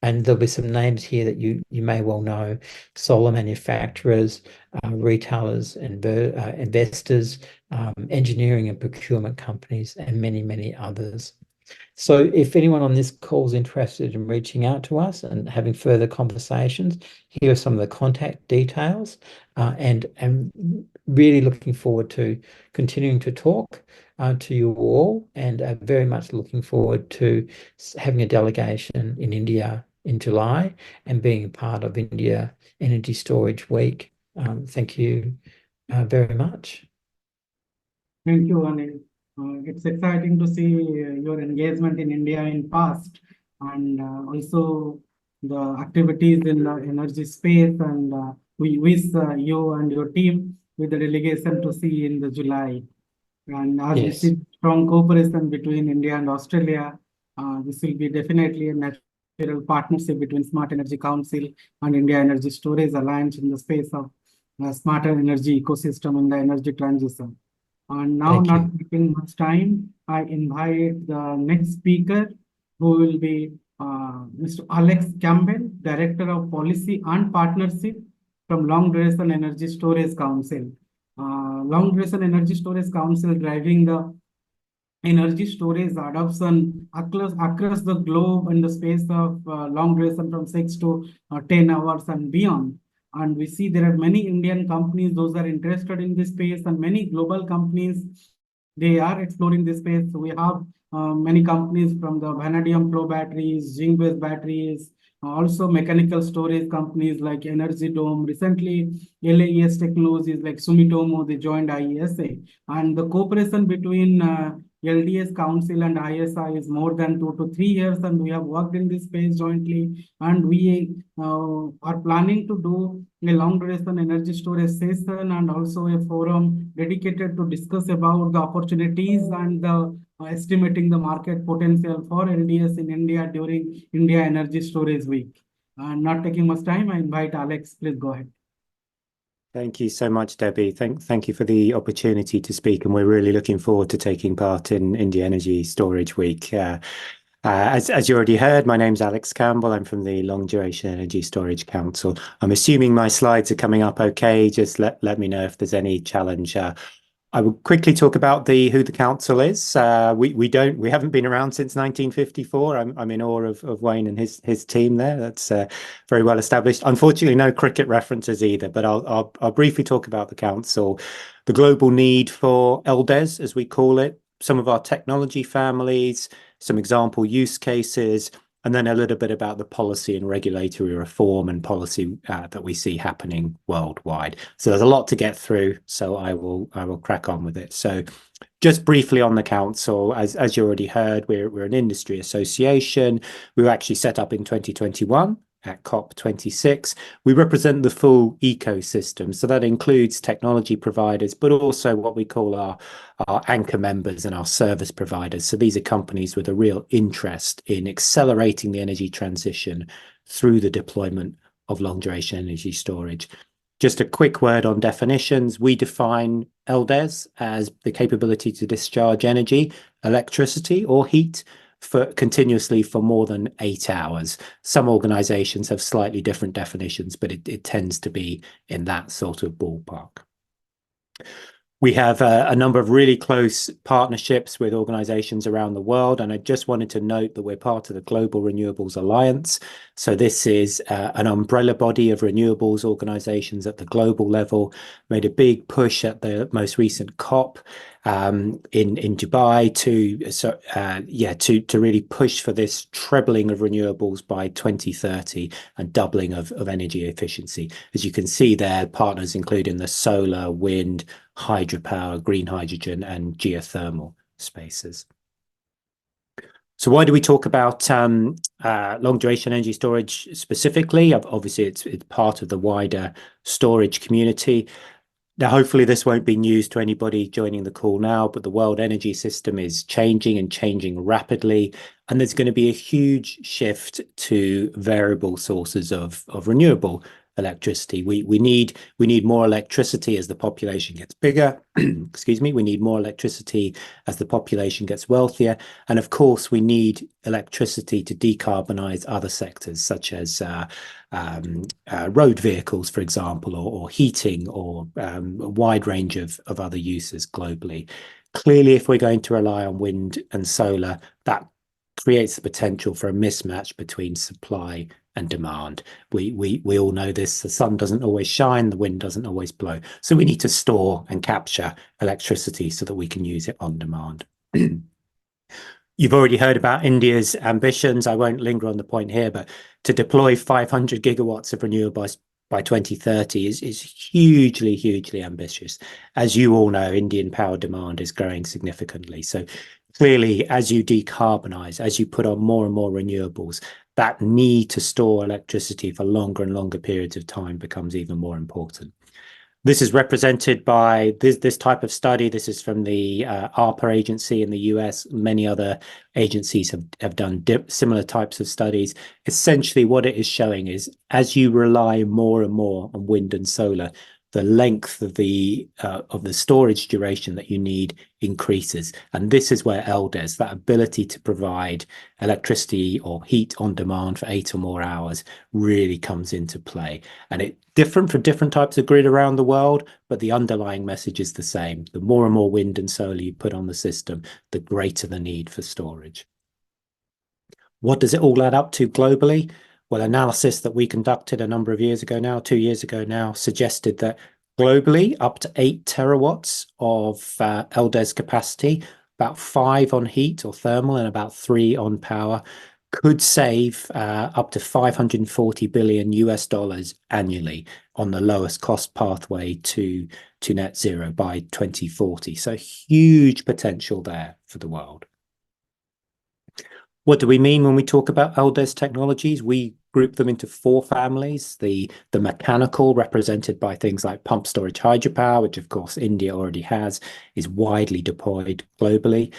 And there'll be some names here that you may well know: solar manufacturers, retailers, and investors, engineering and procurement companies, and many, many others. So if anyone on this call is interested in reaching out to us and having further conversations, here are some of the contact details, and really looking forward to continuing to talk to you all, and very much looking forward to having a delegation in India in July and being a part of India Energy Storage Week. Thank you very much. Thank you, Anil. It's exciting to see your engagement in India in past, and also the activities in the energy space, and we wish you and your team with the delegation to see in the July. And as we Yes. see strong cooperation between India and Australia, this will be definitely a natural partnership between Smart Energy Council and India Energy Storage Alliance in the space of smarter energy ecosystem in the energy transition. And now, Thank not you. taking much time, I invite the next speaker, who will be Mr. Alex Campbell, Director of Policy and Partnership from Long Duration Energy Storage Council. Long Duration Energy Storage Council driving the energy storage adoption across the globe in the space of long duration from 6 to 10 hours and beyond. And we see there are many Indian companies, those are interested in this space, and many global companies, they are exploring this space. So we have many companies from the vanadium flow batteries, zinc-based batteries, also mechanical storage companies like Energy Dome. Recently, LDES technologies like Sumitomo, they joined IESA. And the cooperation between LDS Council and IESA is more than 2 to 3 years, and we have worked in this space jointly. And we are planning to do a long duration energy storage session and also a forum dedicated to discuss about the opportunities and the estimating the market potential for LDS in India during India Energy Storage Week. Not taking much time, I invite Alex. Please go ahead. Thank you so much, Debbie. Thank you for the opportunity to speak, and we're really looking forward to taking part in India Energy Storage Week. As you already heard, my name's Alex Campbell. I'm from the Long Duration Energy Storage Council. I'm assuming my slides are coming up okay. Just let me know if there's any challenge. I will quickly talk about who the council is. We haven't been around since 1954. I'm in awe of Wayne and his team there. That's very well established. Unfortunately, no cricket references either, but I'll briefly talk about the council, the global need for LDES, as we call it, some of our technology families, some example use cases, and then a little bit about the policy and regulatory reform and policy that we see happening worldwide. So there's a lot to get through, so I will crack on with it. So just briefly on the council, as you already heard, we're an industry association. We were actually set up in 2021 at COP26. We represent the full ecosystem. So that includes technology providers, but also what we call our anchor members and our service providers. So these are companies with a real interest in accelerating the energy transition through the deployment of long duration energy storage. Just a quick word on definitions. We define LDES as the capability to discharge energy, electricity or heat continuously for more than 8 hours. Some organizations have slightly different definitions, but it tends to be in that sort of ballpark. We have a number of really close partnerships with organizations around the world, and I just wanted to note that we're part of the Global Renewables Alliance. So this is an umbrella body of renewables organizations at the global level, made a big push at the most recent COP in Dubai to really push for this trebling of renewables by 2030 and doubling of energy efficiency. As you can see there, partners including the solar, wind, hydropower, green hydrogen, and geothermal spaces. So why do we talk about long duration energy storage specifically? Obviously, it's part of the wider storage community. Now, hopefully this won't be news to anybody joining the call now, but the world energy system is changing and changing rapidly. And there's going to be a huge shift to variable sources of renewable electricity. We need more electricity as the population gets bigger. Excuse me. We need more electricity as the population gets wealthier. And of course, we need electricity to decarbonize other sectors, such as road vehicles, for example, or heating, or a wide range of other uses globally. Clearly, if we're going to rely on wind and solar, that creates the potential for a mismatch between supply and demand. We all know this. The sun doesn't always shine, the wind doesn't always blow. So we need to store and capture electricity so that we can use it on demand. You've already heard about India's ambitions. I won't linger on the point here, but to deploy 500 gigawatts of renewables by 2030 is hugely, hugely ambitious. As you all know, Indian power demand is growing significantly. So clearly, as you decarbonize, as you put on more and more renewables, that need to store electricity for longer and longer periods of time becomes even more important. This is represented by this type of study. This is from the ARPA agency in the US. Many other agencies have done similar types of studies. Essentially, what it is showing is as you rely more and more on wind and solar, the length of the storage duration that you need increases. And this is where LDES, that ability to provide electricity or heat on demand for 8 or more hours, really comes into play. And it's different for different types of grid around the world, but the underlying message is the same. The more and more wind and solar you put on the system, the greater the need for storage. What does it all add up to globally? Well, analysis that we conducted a number of years ago now, 2 years ago now, suggested that globally, up to 8 terawatts of LDES capacity, about 5 on heat or thermal and about 3 on power, could save up to $540 billion annually on the lowest cost pathway to net zero by 2040. So huge potential there for the world. What do we mean when we talk about LDES technologies? We group them into 4 families. The mechanical, represented by things like pump storage hydropower, which of course India already has, is widely deployed globally.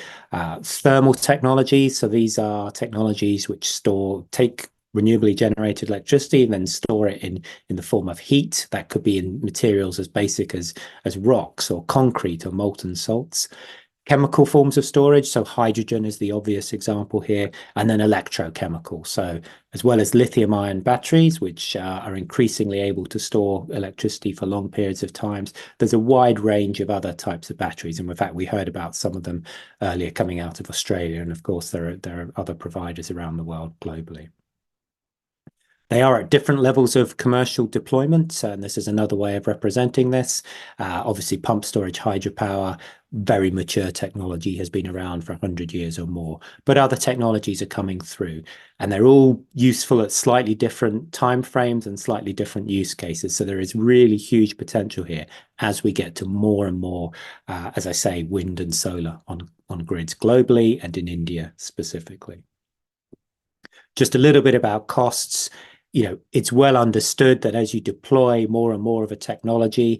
Thermal technologies, so these are technologies which take renewably generated electricity and then store it in the form of heat. That could be in materials as basic as rocks or concrete or molten salts. Chemical forms of storage, so hydrogen is the obvious example here, and then electrochemical. So as well as lithium-ion batteries, which are increasingly able to store electricity for long periods of time, there's a wide range of other types of batteries. And in fact, we heard about some of them earlier coming out of Australia. And of course, there are other providers around the world globally. They are at different levels of commercial deployment, and this is another way of representing this. Obviously, pump storage hydropower, very mature technology, has been around for 100 years or more, but other technologies are coming through, and they're all useful at slightly different timeframes and slightly different use cases. So there is really huge potential here as we get to more and more, as I say, wind and solar on grids globally and in India specifically. Just a little bit about costs. It's well understood that as you deploy more and more of a technology,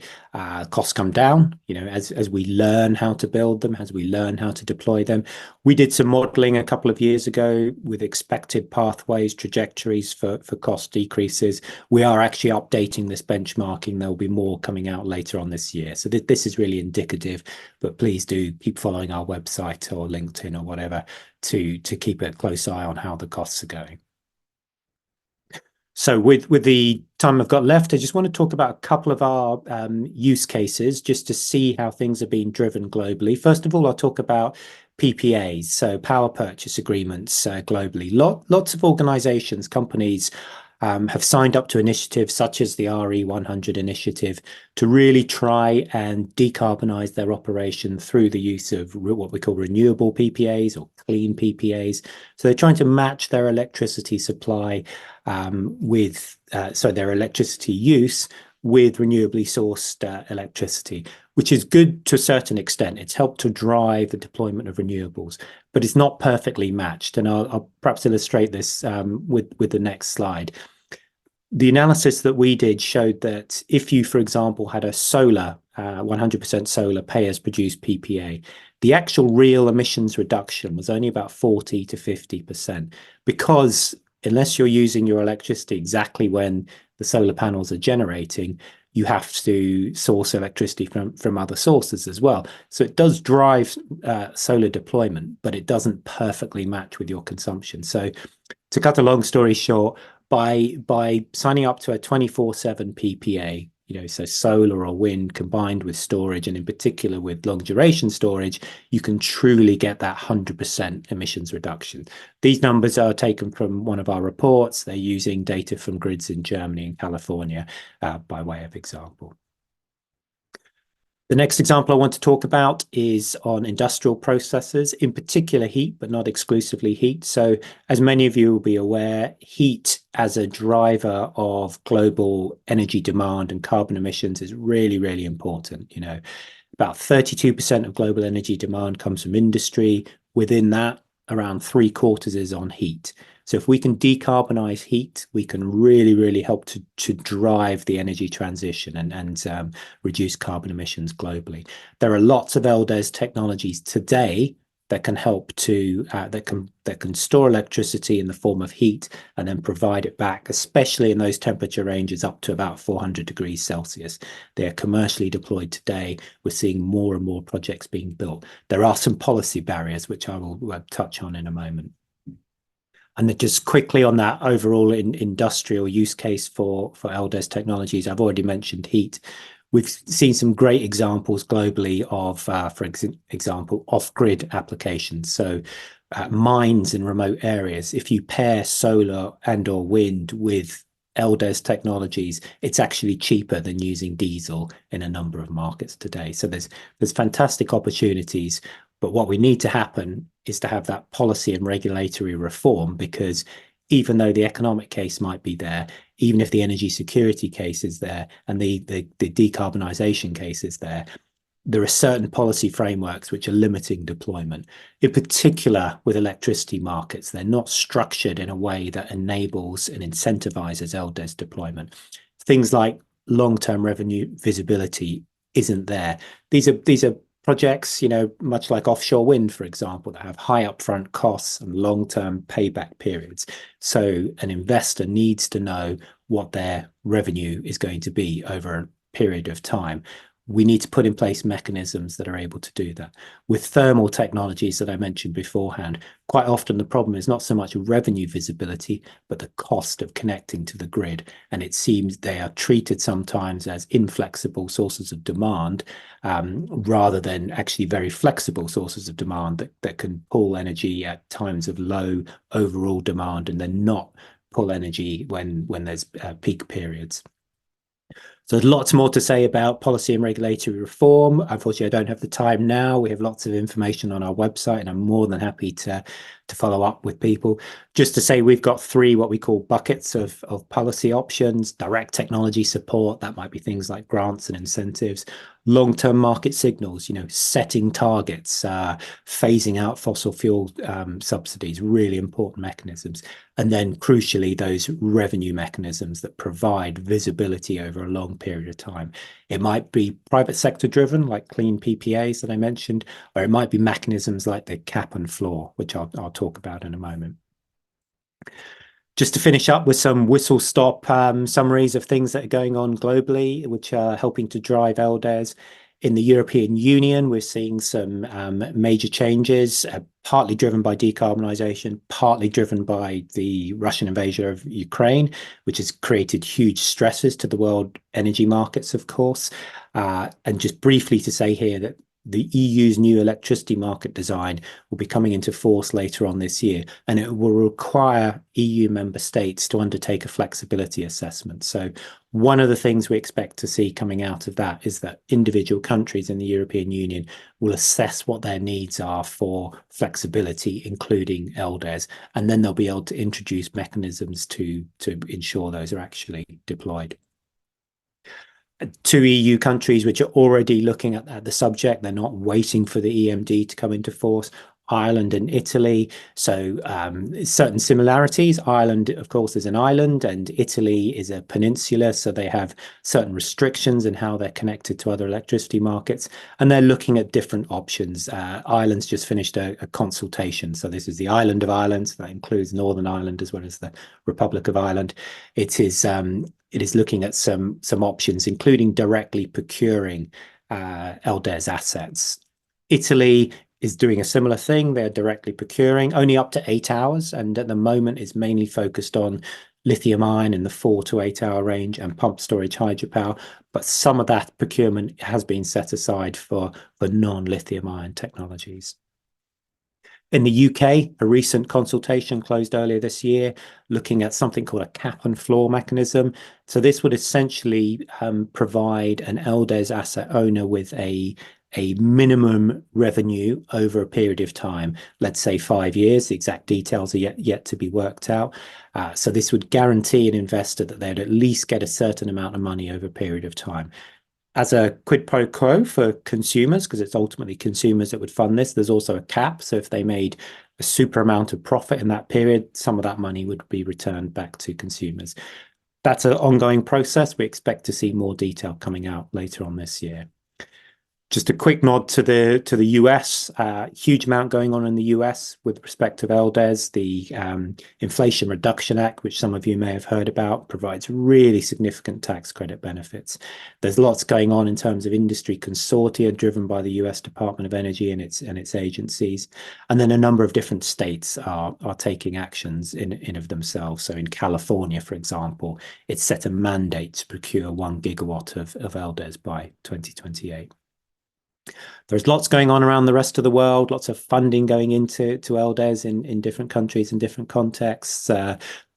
costs come down, as we learn how to build them, as we learn how to deploy them. We did some modeling a couple of years ago with expected pathways, trajectories for cost decreases. We are actually updating this benchmarking. There will be more coming out later on this year. So this is really indicative, but please do keep following our website or LinkedIn or whatever to keep a close eye on how the costs are going. So with the time I've got left, I just want to talk about a couple of our use cases just to see how things are being driven globally. First of all, I'll talk about PPAs, so power purchase agreements globally. Lots of organizations, companies have signed up to initiatives such as the RE100 initiative to really try and decarbonize their operation through the use of what we call renewable PPAs or clean PPAs. So they're trying to match their electricity supply their electricity use with renewably sourced electricity, which is good to a certain extent. It's helped to drive the deployment of renewables, but it's not perfectly matched. And I'll perhaps illustrate this with the next slide. The analysis that we did showed that if you, for example, had a solar, 100% solar pay-as-produced PPA, the actual real emissions reduction was only about 40 to 50%, because unless you're using your electricity exactly when the solar panels are generating, you have to source electricity from other sources as well. So it does drive solar deployment, but it doesn't perfectly match with your consumption. So to cut a long story short, by signing up to a 24/7 PPA, so solar or wind combined with storage, and in particular with long duration storage, you can truly get that 100% emissions reduction. These numbers are taken from one of our reports. They're using data from grids in Germany and California by way of example. The next example I want to talk about is on industrial processes, in particular heat, but not exclusively heat. So as many of you will be aware, heat as a driver of global energy demand and carbon emissions is really, really important. You know, about 32% of global energy demand comes from industry. Within that, around 3/4 is on heat. So if we can decarbonize heat, we can really, really help to drive the energy transition and reduce carbon emissions globally. There are lots of LDES technologies today that can help to that can store electricity in the form of heat and then provide it back, especially in those temperature ranges up to about 400 degrees Celsius. They are commercially deployed today. We're seeing more and more projects being built. There are some policy barriers, which I will touch on in a moment. And then just quickly on that overall industrial use case for LDES technologies, I've already mentioned heat. We've seen some great examples globally of, for example, off-grid applications. So mines in remote areas, if you pair solar and or wind with LDES technologies, it's actually cheaper than using diesel in a number of markets today. So there's fantastic opportunities. But what we need to happen is to have that policy and regulatory reform, because even though the economic case might be there, even if the energy security case is there and the decarbonisation case is there, there are certain policy frameworks which are limiting deployment. In particular, with electricity markets, they're not structured in a way that enables and incentivizes LDES deployment. Things like long-term revenue visibility isn't there. These are projects, you know, much like offshore wind, for example, that have high upfront costs and long-term payback periods. So an investor needs to know what their revenue is going to be over a period of time. We need to put in place mechanisms that are able to do that. With thermal technologies that I mentioned beforehand, quite often the problem is not so much revenue visibility, but the cost of connecting to the grid. And it seems they are treated sometimes as inflexible sources of demand, rather than actually very flexible sources of demand that can pull energy at times of low overall demand and then not pull energy when there's peak periods. So there's lots more to say about policy and regulatory reform. Unfortunately, I don't have the time now. We have lots of information on our website, and I'm more than happy to follow up with people. Just to say, we've got three what we call buckets of policy options: direct technology support, that might be things like grants and incentives; long-term market signals, you know, setting targets, phasing out fossil fuel subsidies, really important mechanisms. And then crucially, those revenue mechanisms that provide visibility over a long period of time. It might be private sector driven, like clean PPAs that I mentioned, or it might be mechanisms like the cap and floor, which I'll talk about in a moment. Just to finish up with some whistle-stop summaries of things that are going on globally, which are helping to drive LDES. In the European Union, we're seeing some major changes, partly driven by decarbonisation, partly driven by the Russian invasion of Ukraine, which has created huge stresses to the world energy markets, of course. And just briefly to say here that the EU's new electricity market design will be coming into force later on this year, and it will require EU member states to undertake a flexibility assessment. So one of the things we expect to see coming out of that is that individual countries in the European Union will assess what their needs are for flexibility, including LDES, and then they'll be able to introduce mechanisms to ensure those are actually deployed. 2 EU countries which are already looking at the subject, they're not waiting for the EMD to come into force: Ireland and Italy. So certain similarities. Ireland, of course, is an island, and Italy is a peninsula, so they have certain restrictions in how they're connected to other electricity markets, and they're looking at different options. Ireland's just finished a consultation, so this is the island of Ireland, so that includes Northern Ireland as well as the Republic of Ireland. It is looking at some options, including directly procuring LDES assets. Italy is doing a similar thing. They're directly procuring only up to 8 hours, and at the moment is mainly focused on lithium ion in the 4 to 8 hour range and pump storage hydropower. But some of that procurement has been set aside for non-lithium ion technologies. In the UK, a recent consultation closed earlier this year looking at something called a cap and floor mechanism. So this would essentially provide an LDES asset owner with a minimum revenue over a period of time, let's say 5 years. The exact details are yet to be worked out. So this would guarantee an investor that they'd at least get a certain amount of money over a period of time. As a quid pro quo for consumers, because it's ultimately consumers that would fund this, there's also a cap. So if they made a super amount of profit in that period, some of that money would be returned back to consumers. That's an ongoing process. We expect to see more detail coming out later on this year. Just a quick nod to the US. Huge amount going on in the US with respect to LDES. The Inflation Reduction Act, which some of you may have heard about, provides really significant tax credit benefits. There's lots going on in terms of industry consortia driven by the US Department of Energy and its agencies. And then a number of different states are taking actions in of themselves. So in California, for example, it's set a mandate to procure 1 gigawatt of LDES by 2028. There's lots going on around the rest of the world, lots of funding going into LDES in different countries in different contexts,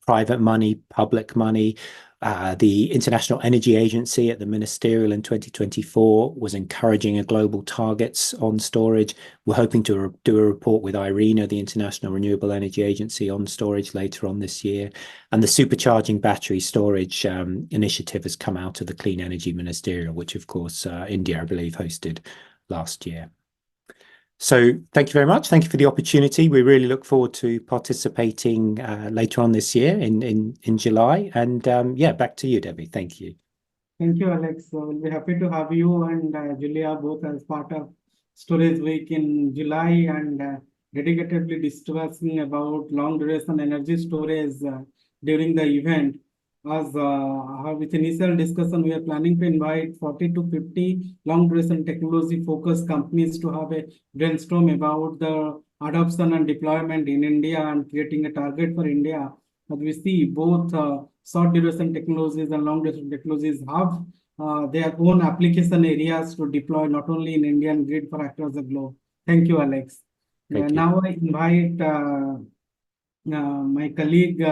private money, public money. The International Energy Agency at the ministerial in 2024 was encouraging a global targets on storage. We're hoping to do a report with IRENA, the International Renewable Energy Agency, on storage later on this year. And the Supercharging Battery Storage initiative has come out of the Clean Energy Ministerial, which of course India, I believe, hosted last year. So thank you very much. Thank you for the opportunity. We really look forward to participating later on this year in July. And yeah, back to you, Debi. Thank you. Thank you, Alex. We'll be happy to have you and Joulia both as part of Storage Week in July and dedicatedly discussing about long duration energy storage during the event. As with initial discussion, we are planning to invite 40 to 50 long duration technology focused companies to have a brainstorm about the adoption and deployment in India and creating a target for India. But we see both short duration technologies and long duration technologies have their own application areas to deploy not only in Indian grid but across the globe. Thank you, Alex. Thank you. Now I invite my colleague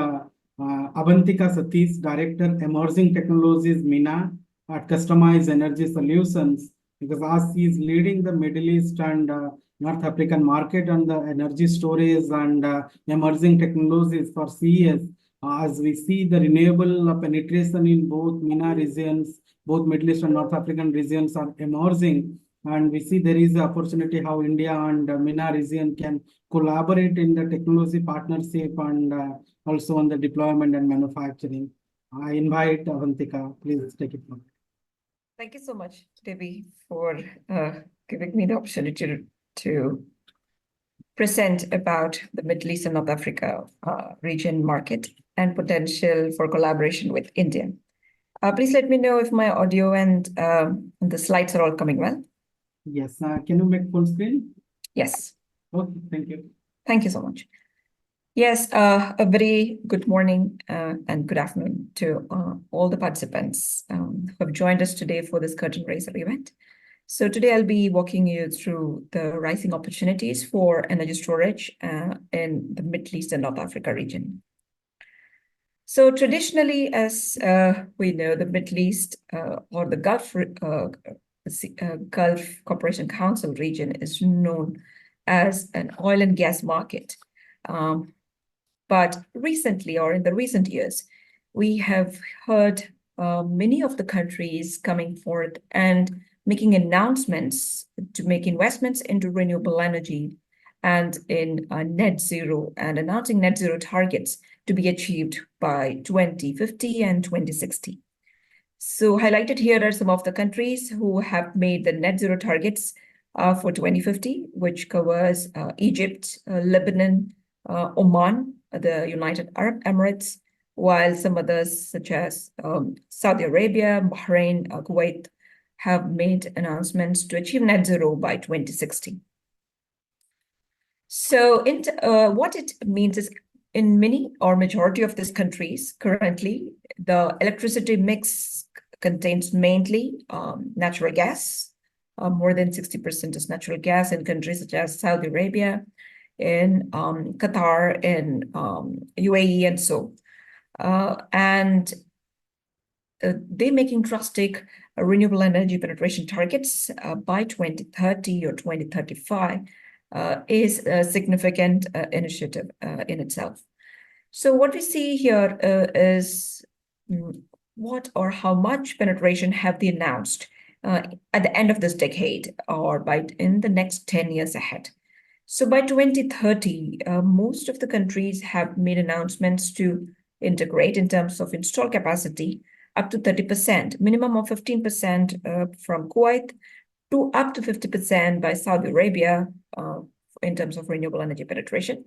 Avanthika Satheesh, Director Emerging Technologies MENA at Customized Energy Solutions, because as he is leading the Middle East and North African market on the energy storage and emerging technologies for CES, as we see the renewable penetration in both MENA regions, both Middle East and North African regions are emerging. And we see there is an opportunity how India and MENA region can collaborate in the technology partnership and also on the deployment and manufacturing. I invite Avanthika, please take it from. Thank you so much, Debi, for giving me the opportunity to present about the Middle East and North Africa region market and potential for collaboration with India. Please let me know if my audio and the slides are all coming well. Yes, can you make full screen? Yes. Okay, thank you. Thank you so much. Yes, a very good morning and good afternoon to all the participants who have joined us today for this curtain raiser event. So today I'll be walking you through the rising opportunities for energy storage in the Middle East and North Africa region. So traditionally, as we know, the Middle East or the Gulf Cooperation Council region is known as an oil and gas market. But recently, or in the recent years, we have heard many of the countries coming forth and making announcements to make investments into renewable energy and in net zero, and announcing net zero targets to be achieved by 2050 and 2060. So highlighted here are some of the countries who have made the net zero targets for 2050, which covers Egypt, Lebanon, Oman, the United Arab Emirates, while some others such as Saudi Arabia, Bahrain, Kuwait have made announcements to achieve net zero by 2060. So what it means is in many or majority of these countries currently, the electricity mix contains mainly natural gas. More than 60% is natural gas in countries such as Saudi Arabia, in Qatar, in UAE, and so. They're making drastic renewable energy penetration targets by 2030 or 2035 is a significant initiative in itself. So what we see here is what or how much penetration have they announced at the end of this decade or in the next 10 years ahead. So by 2030, most of the countries have made announcements to integrate in terms of installed capacity up to 30%, minimum of 15% from Kuwait to up to 50% by Saudi Arabia in terms of renewable energy penetration.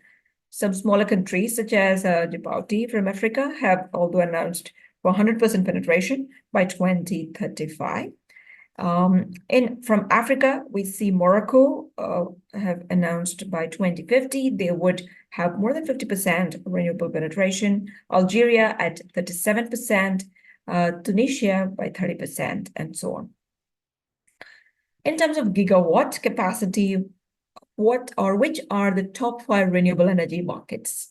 Some smaller countries such as Djibouti from Africa have also announced for 100% penetration by 2035. From Africa, we see Morocco have announced by 2050 they would have more than 50% renewable penetration. Algeria at 37%, Tunisia by 30%, and so on. In terms of gigawatt capacity, which are the top 5 renewable energy markets?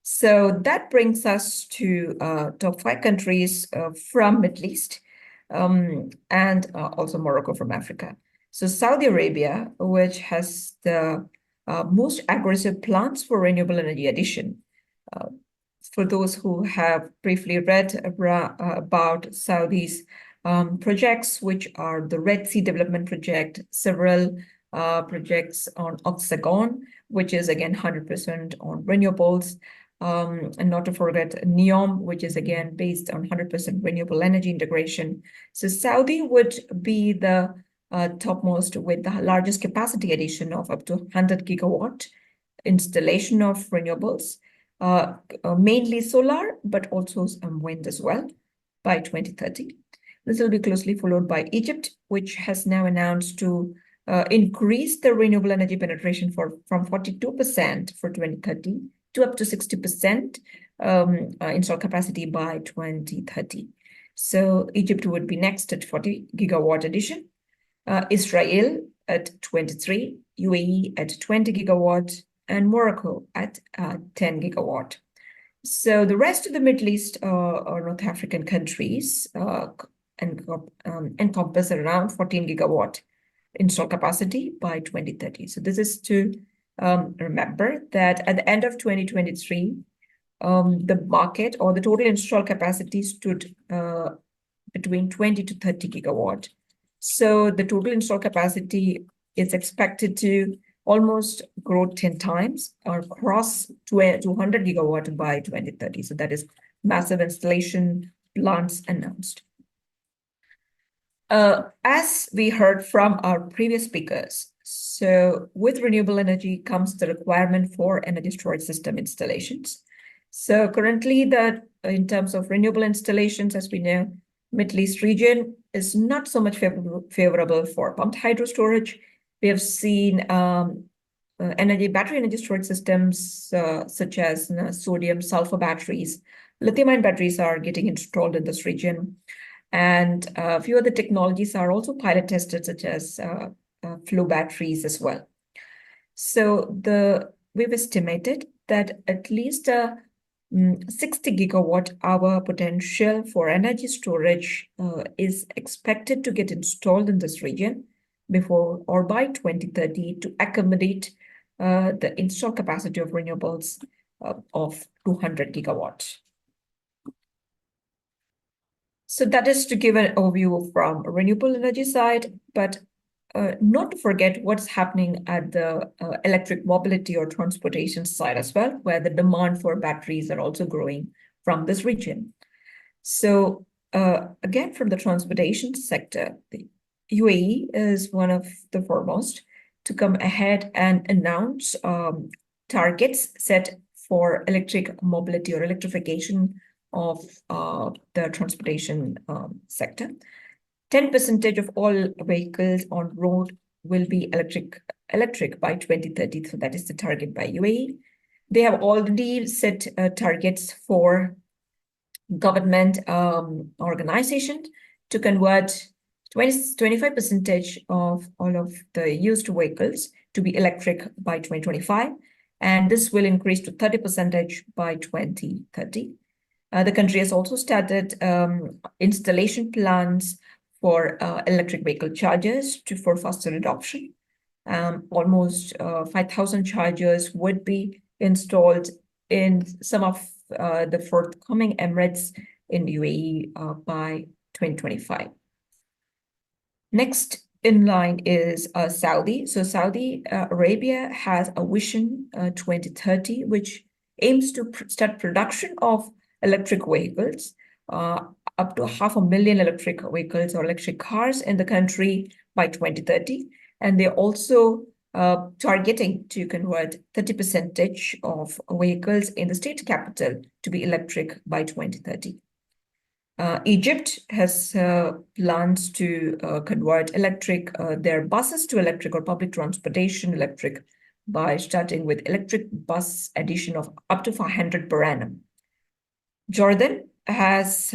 So that brings us to top 5 countries from Middle East and also Morocco from Africa. So Saudi Arabia, which has the most aggressive plans for renewable energy addition. For those who have briefly read about Saudi's projects, which are the Red Sea Development Project, several projects on Oxagon, which is again 100% on renewables, and not to forget NEOM, which is again based on 100% renewable energy integration. So Saudi would be the topmost with the largest capacity addition of up to 100 gigawatt installation of renewables, mainly solar, but also some wind as well by 2030. This will be closely followed by Egypt, which has now announced to increase the renewable energy penetration from 42% for 2030 to up to 60% installed capacity by 2030. So Egypt would be next at 40 gigawatt addition, Israel at 23, UAE at 20 gigawatt, and Morocco at 10 gigawatt. So the rest of the Middle East or North African countries encompass around 14 gigawatt installed capacity by 2030. So this is to remember that at the end of 2023, the market or the total installed capacity stood between 20 to 30 gigawatt. So the total installed capacity is expected to almost grow 10 times or cross 200 gigawatt by 2030. So that is massive installation plans announced. As we heard from our previous speakers, so with renewable energy comes the requirement for energy storage system installations. So currently, in terms of renewable installations, as we know, Middle East region is not so much favorable for pumped hydro storage. We have seen battery energy storage systems such as sodium sulfur batteries, lithium-ion batteries are getting installed in this region. And a few other technologies are also pilot tested, such as flow batteries as well. So we've estimated that at least 60 gigawatt hour potential for energy storage is expected to get installed in this region before or by 2030 to accommodate the installed capacity of renewables of 200 gigawatts. So that is to give an overview from a renewable energy side, but not to forget what's happening at the electric mobility or transportation side as well, where the demand for batteries are also growing from this region. So again, from the transportation sector, the UAE is one of the foremost to come ahead and announce targets set for electric mobility or electrification of the transportation sector. 10% of all vehicles on road will be electric by 2030. So that is the target by UAE. They have already set targets for government organizations to convert 25% of all of the used vehicles to be electric by 2025. and this will increase to 30% by 2030. The country has also started installation plans for electric vehicle chargers for faster adoption. Almost 5,000 chargers would be installed in some of the forthcoming Emirates in UAE by 2025. Next in line is Saudi. So Saudi Arabia has a Vision 2030, which aims to start production of electric vehicles, up to 500,000 electric vehicles or electric cars in the country by 2030. And they're also targeting to convert 30% of vehicles in the state capital to be electric by 2030. Egypt has plans to convert their buses to electric or public transportation electric by starting with electric bus addition of up to 500 per annum. Jordan has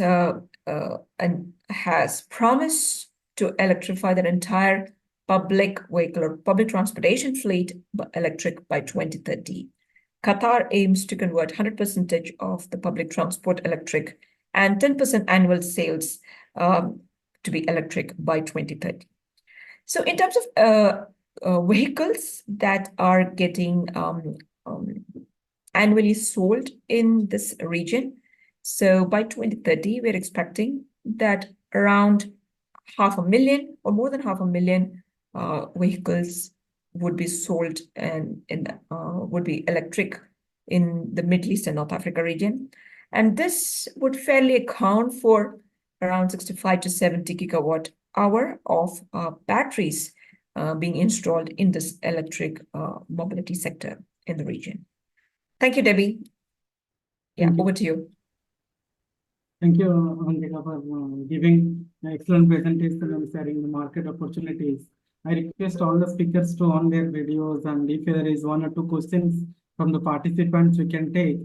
promised to electrify their entire public vehicle or public transportation fleet electric by 2030. Qatar aims to convert 100% of the public transport electric and 10% annual sales to be electric by 2030. So in terms of vehicles that are getting annually sold in this region, so by 2030, we're expecting that around 500,000 or more than 500,000 vehicles would be sold and would be electric in the Middle East and North Africa region. And this would fairly account for around 65 to 70 gigawatt hour of batteries being installed in this electric mobility sector in the region. Thank you, Debbie. Yeah, over to you. Thank you, Avanthika, for giving an excellent presentation and sharing the market opportunities. I request all the speakers to on their videos, and if there is one or two questions from the participants, we can take.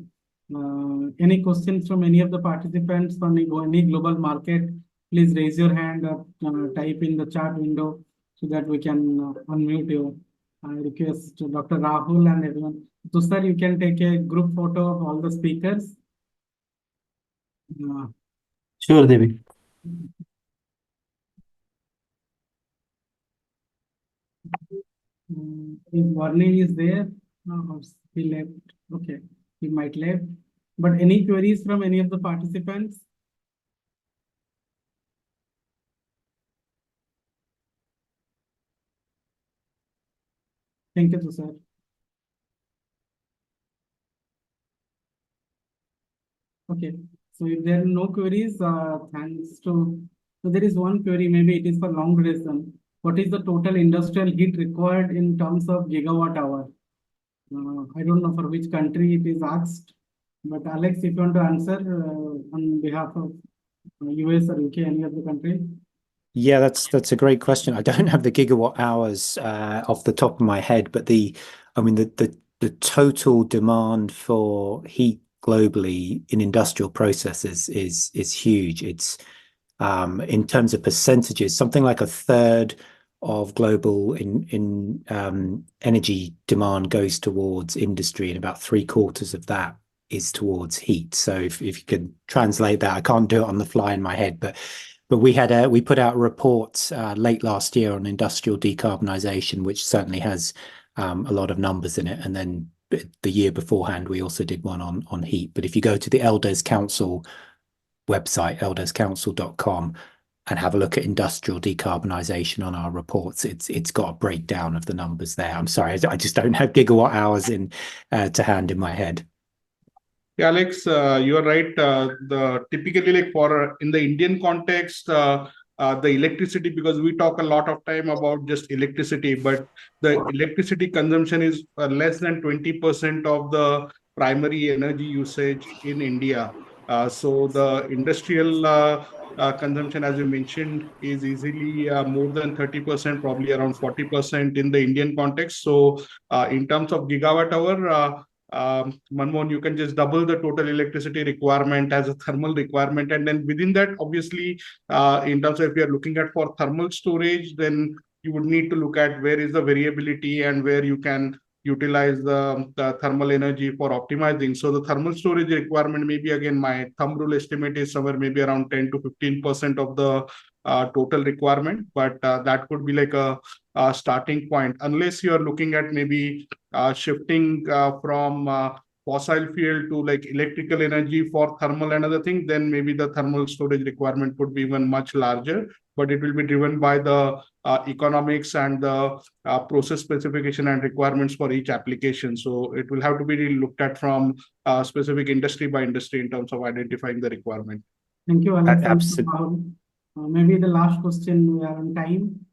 Any questions from any of the participants on any global market, please raise your hand or type in the chat window so that we can unmute you. I request Dr. Rahul and everyone. So, sir, you can take a group photo of all the speakers. Sure, Debi. If Varney is there, he left. Okay, he might left. But any queries from any of the participants? Thank you, sir. Okay, so if there are no queries, thanks to, so there is one query, maybe it is for long duration. What is the total industrial heat required in terms of gigawatt hour? I don't know for which country it is asked, but Alex, if you want to answer on behalf of US or UK, any of the country? Yeah, that's a great question. I don't have the gigawatt hours off the top of my head, but the total demand for heat globally in industrial processes is huge. It's in terms of percentages, something like a third of global energy demand goes towards industry, and about 3/4 of that is towards heat. So if you could translate that, I can't do it on the fly in my head, but we put out a report late last year on industrial decarbonisation, which certainly has a lot of numbers in it. And then the year beforehand, we also did one on heat. But if you go to the LDES Council website, ldescouncil.com, and have a look at industrial decarbonisation on our reports, it's got a breakdown of the numbers there. I'm sorry, I just don't have gigawatt hours to hand in my head. Yeah, Alex, you are right. Typically, like in the Indian context, the electricity, because we talk a lot of time about just electricity, but the electricity consumption is less than 20% of the primary energy usage in India. So the industrial consumption, as you mentioned, is easily more than 30%, probably around 40% in the Indian context. So in terms of gigawatt hour, Manmohan, you can just double the total electricity requirement as a thermal requirement. And then within that, obviously, in terms of if you're looking at for thermal storage, then you would need to look at where is the variability and where you can utilize the thermal energy for optimizing. So the thermal storage requirement, maybe again, my thumb rule estimate is somewhere maybe around 10 to 15% of the total requirement, but that could be like a starting point, unless you are looking at maybe shifting from fossil fuel to like electrical energy for thermal and other things, then maybe the thermal storage requirement could be even much larger, but it will be driven by the economics and the process specification and requirements for each application. So it will have to be looked at from specific industry by industry in terms of identifying the requirement. Thank you, Alex. Absolutely. Maybe the last question, we are on time.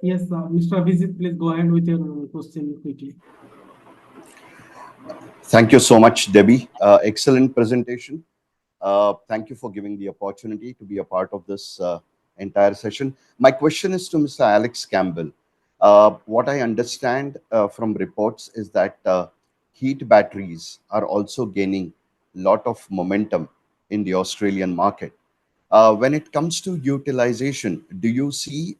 Yes, Mr. Abhijit, please go ahead with your question quickly. Thank you so much, Debi. Excellent presentation. Thank you for giving the opportunity to be a part of this entire session. My question is to Mr. Alex Campbell. What I understand from reports is that heat batteries are also gaining a lot of momentum in the Australian market. When it comes to utilization, do you see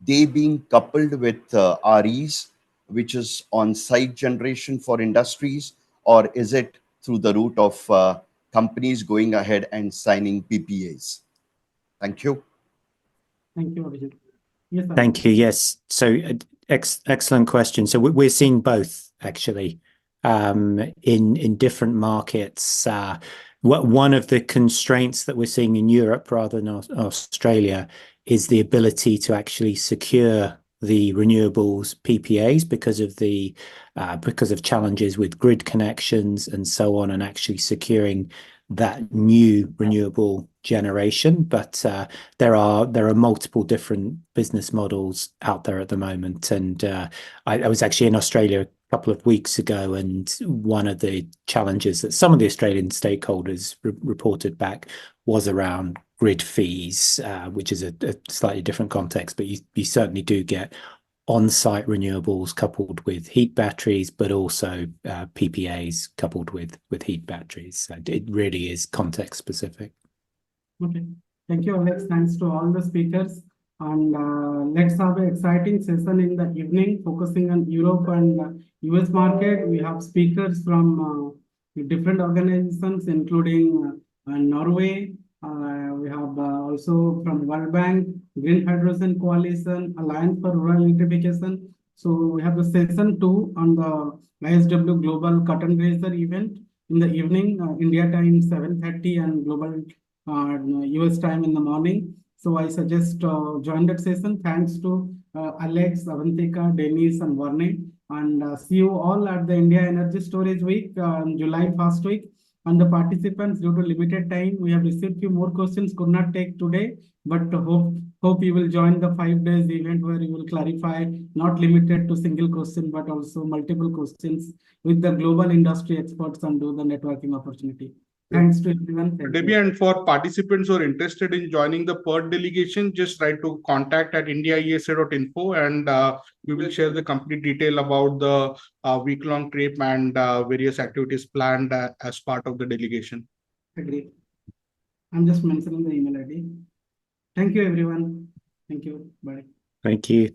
they being coupled with REs, which is on-site generation for industries, or is it through the route of companies going ahead and signing PPAs? Thank you. Thank you, Abhijit. Yes, Thank you. Yes. So excellent question. So we're seeing both actually in different markets. One of the constraints that we're seeing in Europe rather than Australia is the ability to actually secure the renewables PPAs because of challenges with grid connections and so on, and actually securing that new renewable generation. But there are multiple different business models out there at the moment. And I was actually in Australia a couple of weeks ago, and one of the challenges that some of the Australian stakeholders reported back was around grid fees, which is a slightly different context, but you certainly do get on-site renewables coupled with heat batteries, but also PPAs coupled with heat batteries. So it really is context specific. Okay. Thank you, Alex. Thanks to all the speakers. And let's have an exciting session in the evening, focusing on Europe and US market. We have speakers from different organizations, including Norway. We have also from World Bank, Green Hydrogen Coalition, Alliance for Rural Electrification. So we have the session 2 on the IESW Global Cotton Raiser event in the evening, India time 7:30 and global US time in the morning. So I suggest join that session. Thanks to Alex, Avanthika, Denise, and Varne. And see you all at the India Energy Storage Week on July 1st week. And the participants, due to limited time, we have received few more questions, could not take today, but hope you will join the 5 days event where you will clarify, not limited to single question, but also multiple questions with the global industry experts and do the networking opportunity. Thanks to everyone. Debi, and for participants who are interested in joining the PERT delegation, just write to contact@indiaiesa.info, and we will share the complete detail about the week-long trip and various activities planned as part of the delegation. Agree. I'm just mentioning the email ID. Thank you, everyone. Thank you. Bye. Thank you.